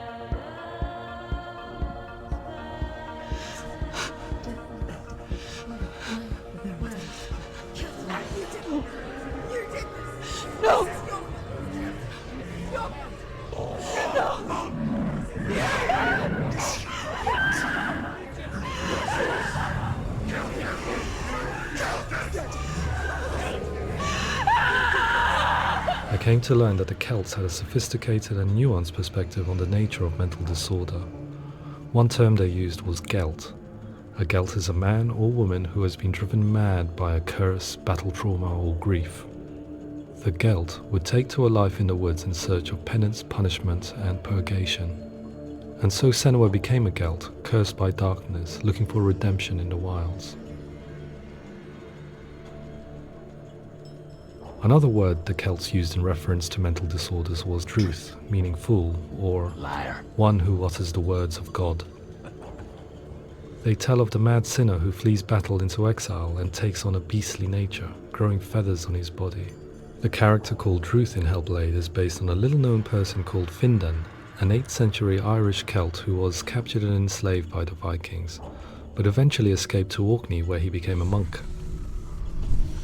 I came to learn that the Celts had a sophisticated and nuanced perspective on the nature of mental disorder. One term they used was Gelt. A Gelt is a man or woman who has been driven mad by a curse, battle trauma, or grief. The Gelt would take to a life in the woods in search of penance, punishment, and purgation. And so Senua became a Gelt, cursed by darkness, looking for redemption in the wilds. Another word the Celts used in reference to mental disorders was druth, meaning fool, or liar, one who utters the words of God. They tell of the mad sinner who flees battle into exile and takes on a beastly nature, growing feathers on his body. The character called Druth in Hellblade is based on a little-known person called Findan, an 8th century Irish Celt who was captured and enslaved by the Vikings, but eventually escaped to Orkney where he became a monk.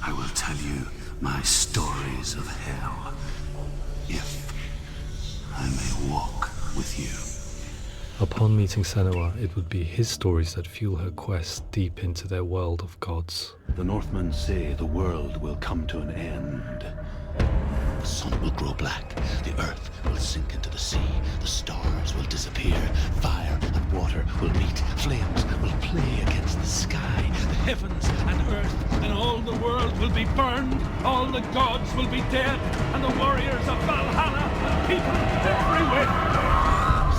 I will tell you my stories of hell, if I may walk with you. Upon meeting Senua, it would be his stories that fuel her quest deep into their world of gods. The Northmen say the world will come to an end. The sun will grow black, the earth will sink into the sea, the stars will disappear, fire and water will meet, flames will play against the sky, The heavens and earth and all the world will be burned, all the gods will be dead, and the warriors of Valhalla and people everywhere.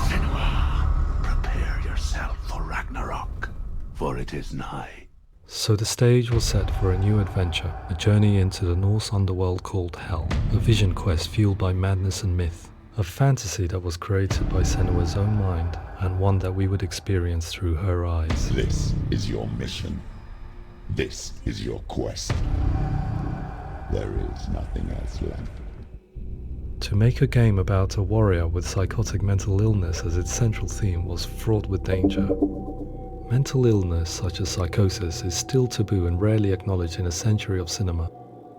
Senua, prepare yourself for Ragnarok, for it is nigh. So the stage was set for a new adventure, a journey into the Norse underworld called Hell, a vision quest fueled by madness and myth, a fantasy that was created by Senua's own mind, and one that we would experience through her eyes. This is your mission. This is your quest. There is nothing else left. To make a game about a warrior with psychotic mental illness as its central theme was fraught with danger. Mental illness, such as psychosis, is still taboo and rarely acknowledged in a century of cinema,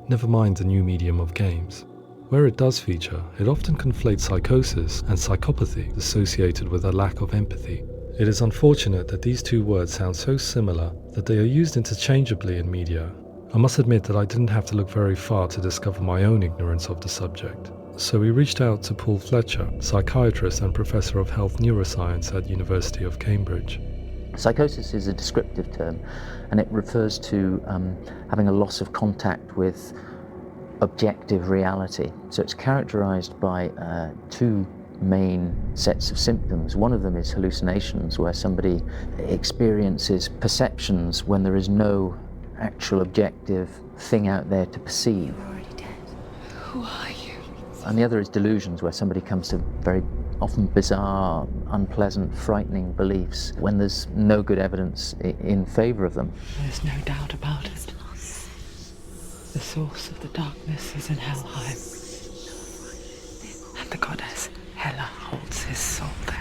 never mind the new medium of games. Where it does feature, it often conflates psychosis and psychopathy associated with a lack of empathy. It is unfortunate that these two words sound so similar that they are used interchangeably in media. I must admit that I didn't have to look very far to discover my own ignorance of the subject. So we reached out to Paul Fletcher, psychiatrist and professor of health neuroscience at University of Cambridge. Psychosis is a descriptive term, and it refers to having a loss of contact with objective reality. So it's characterized by two main sets of symptoms. One of them is hallucinations, where somebody experiences perceptions when there is no actual objective thing out there to perceive. You're already dead. Who are you? And the other is delusions, where somebody comes to very often bizarre, unpleasant, frightening beliefs when there's no good evidence in favor of them. There's no doubt about it. The source of the darkness is in Helheim. And the goddess Hela holds his soul there.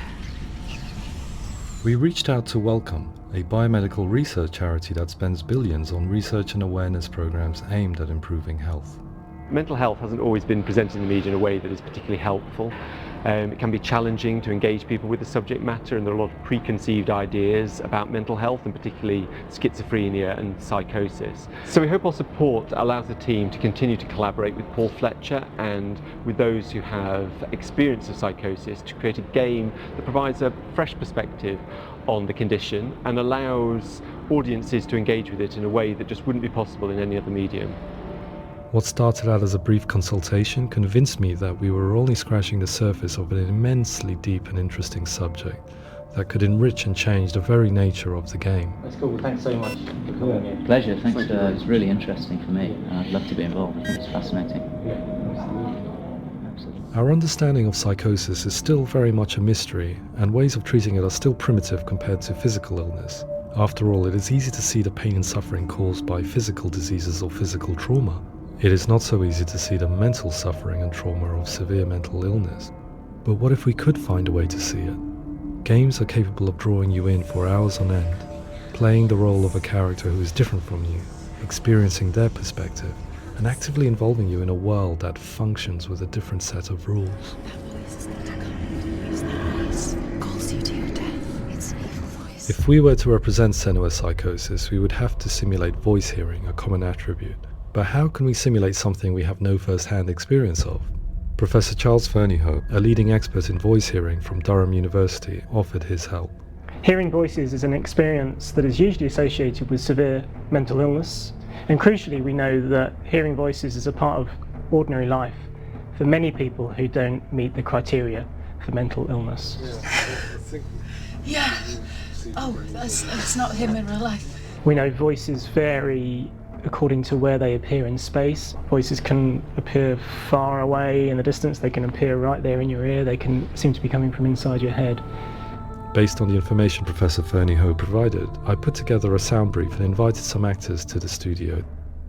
We reached out to Welcome, a biomedical research charity that spends billions on research and awareness programs aimed at improving health. Mental health hasn't always been presented in the media in a way that is particularly helpful. It can be challenging to engage people with the subject matter, and there are a lot of preconceived ideas about mental health, and particularly schizophrenia and psychosis. So we hope our support allows the team to continue to collaborate with Paul Fletcher and with those who have experience of psychosis to create a game that provides a fresh perspective on the condition and allows audiences to engage with it in a way that just wouldn't be possible in any other medium. What started out as a brief consultation convinced me that we were only scratching the surface of an immensely deep and interesting subject that could enrich and change the very nature of the game. That's cool. Thanks so much for coming in. Pleasure, thanks. It's really interesting for me, and I'd love to be involved. I think it's fascinating. Absolutely. Our understanding of psychosis is still very much a mystery, and ways of treating it are still primitive compared to physical illness. After all, it is easy to see the pain and suffering caused by physical diseases or physical trauma. It is not so easy to see the mental suffering and trauma of severe mental illness. But what if we could find a way to see it? Games are capable of drawing you in for hours on end, playing the role of a character who is different from you, experiencing their perspective, and actively involving you in a world that functions with a different set of rules. That voice is not a kind voice. That voice calls you to your death. It's an evil voice. If we were to represent Senua's psychosis, we would have to simulate voice hearing, a common attribute. But how can we simulate something we have no first-hand experience of? Professor Charles Fernyhough, a leading expert in voice hearing from Durham University, offered his help. Hearing voices is an experience that is usually associated with severe mental illness, and crucially we know that hearing voices is a part of ordinary life for many people who don't meet the criteria for mental illness. Yeah. Oh, that's not him in real life. We know voices vary according to where they appear in space. Voices can appear far away in the distance, they can appear right there in your ear, they can seem to be coming from inside your head. Based on the information Professor Fernyhough provided, I put together a sound brief and invited some actors to the studio.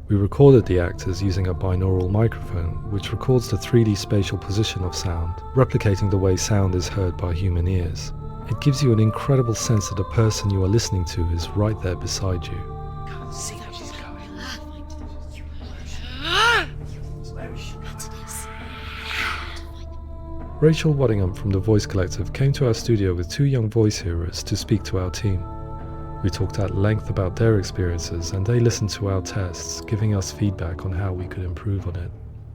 We recorded the actors using a binaural microphone, which records the 3D spatial position of sound, replicating the way sound is heard by human ears. It gives you an incredible sense that the person you are listening to is right there beside you. Can't see how she's going. Rachel Waddingham from the Voice Collective came to our studio with 2 young voice hearers to speak to our team. We talked at length about their experiences and they listened to our tests, giving us feedback on how we could improve on it.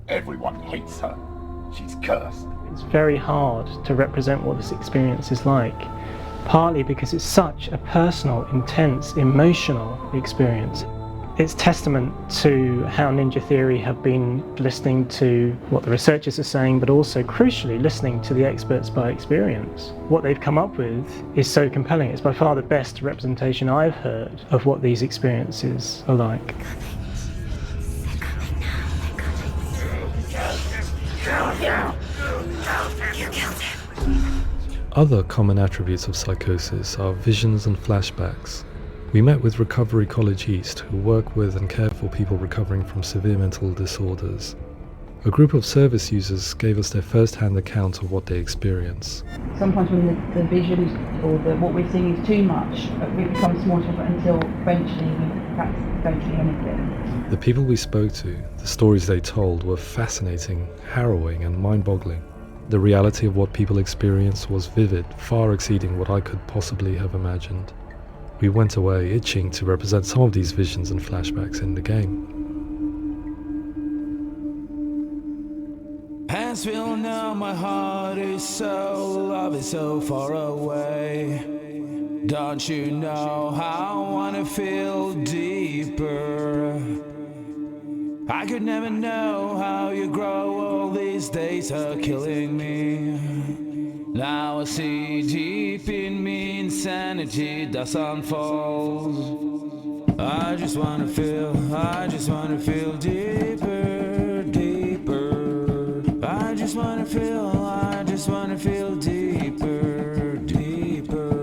Everyone hates her. She's cursed. It's very hard to represent what this experience is like, partly because it's such a personal, intense, emotional experience. It's testament to how Ninja Theory have been listening to what the researchers are saying, but also crucially listening to the experts by experience. What they've come up with is so compelling. It's by far the best representation I've heard of what these experiences are like. Other common attributes of psychosis are visions and flashbacks. We met with Recovery College East, who work with and care for people recovering from severe mental disorders. A group of service users gave us their first-hand account of what they experience. Sometimes when the visions or what we're seeing is too much, we become small until eventually we perhaps don't see anything. The people we spoke to, the stories they told, were fascinating, harrowing and mind-boggling. The reality of what people experienced was vivid, far exceeding what I could possibly have imagined. We went away itching to represent some of these visions and flashbacks in the game. As we all know, my heart is so, love is so far away. Don't you know how I wanna feel deeper? I could never know how you grow, all these days are killing me. Now I see deep in me insanity does unfold. I just wanna feel deeper, deeper. I just wanna feel deeper, deeper.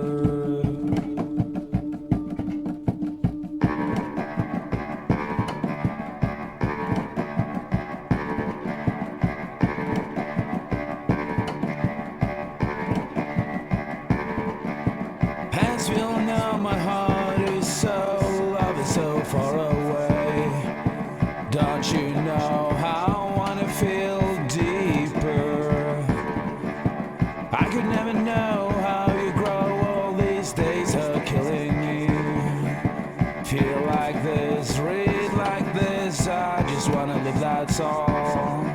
As we all know, my heart is so, love is so far away. Don't you know how I wanna feel deeper? I could never know how you grow, all these days are killing me. Feel like this, read like this, I just wanna live that song.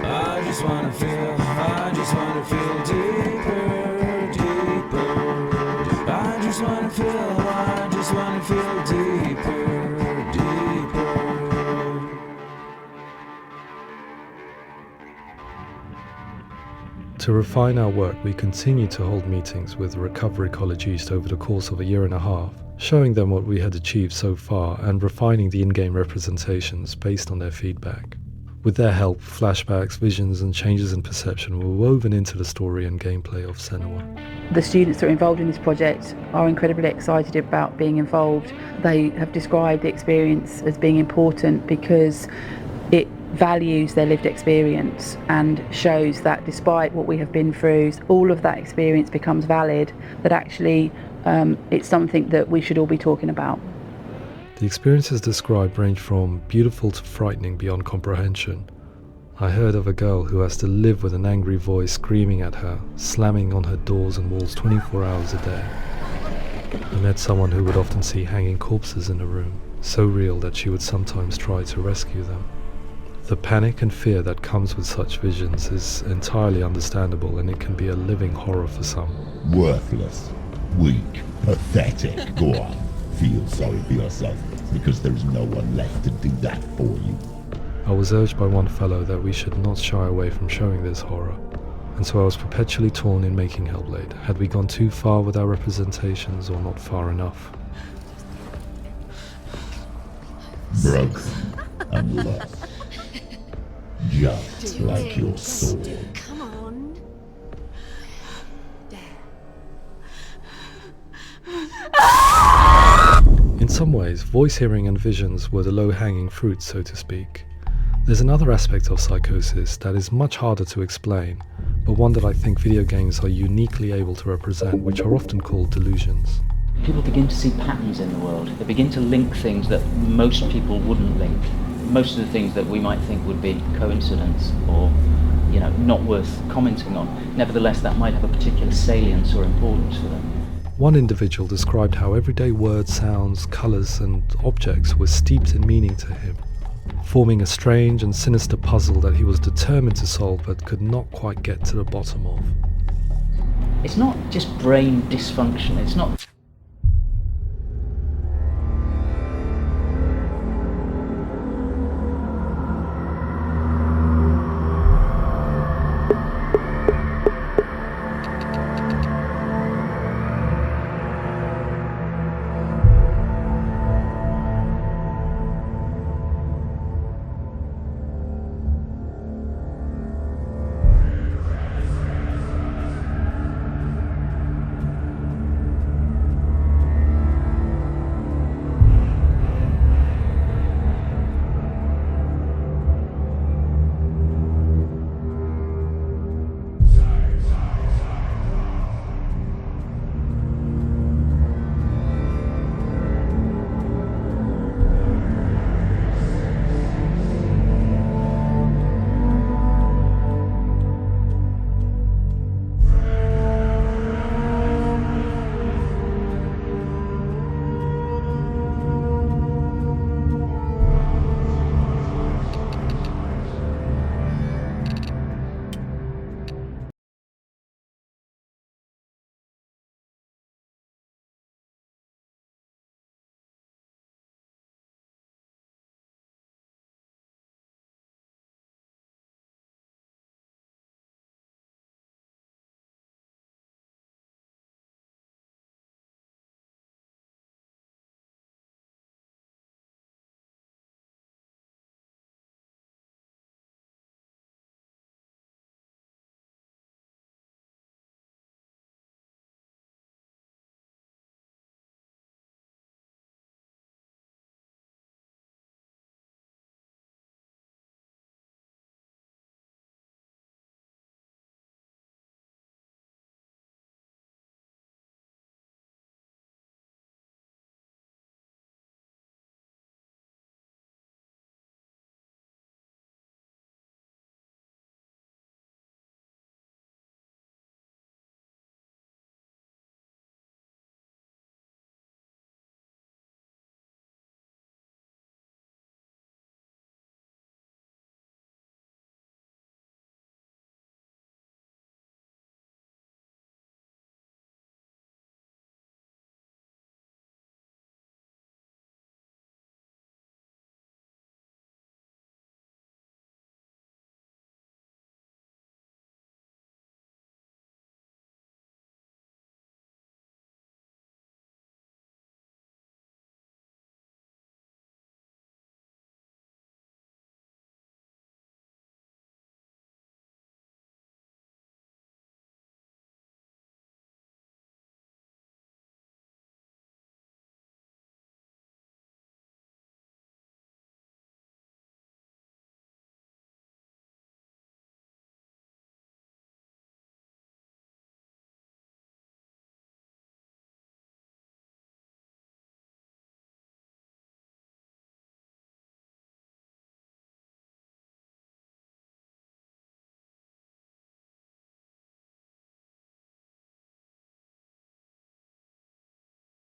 I just wanna feel deeper, deeper. I just wanna feel deeper, deeper. To refine our work, we continue to hold meetings with Recovery College East over the course of a year and a half, showing them what we had achieved so far and refining the in-game representations based on their feedback. With their help, flashbacks, visions and changes in perception were woven into the story and gameplay of Senua. The students that are involved in this project are incredibly excited about being involved. They have described the experience as being important because it values their lived experience and shows that despite what we have been through, all of that experience becomes valid, that actually it's something that we should all be talking about. The experiences described range from beautiful to frightening beyond comprehension. I heard of a girl who has to live with an angry voice screaming at her, slamming on her doors and walls 24 hours a day. I met someone who would often see hanging corpses in a room, so real that she would sometimes try to rescue them. The panic and fear that comes with such visions is entirely understandable, and it can be a living horror for some. Worthless, weak, pathetic. Go on, feel sorry for yourself, because there is no one left to do that for you. I was urged by one fellow that we should not shy away from showing this horror, and so I was perpetually torn in making Hellblade. Had we gone too far with our representations or not far enough? Broken and lost. Just like your sword. Come on. In some ways, voice hearing and visions were the low-hanging fruit, so to speak. There's another aspect of psychosis that is much harder to explain, but one that I think video games are uniquely able to represent, which are often called delusions. People begin to see patterns in the world. They begin to link things that most people wouldn't link. Most of the things that we might think would be coincidence or, not worth commenting on. Nevertheless, that might have a particular salience or importance for them. One individual described how everyday words, sounds, colours and objects were steeped in meaning to him, forming a strange and sinister puzzle that he was determined to solve but could not quite get to the bottom of. It's not just brain dysfunction, it's not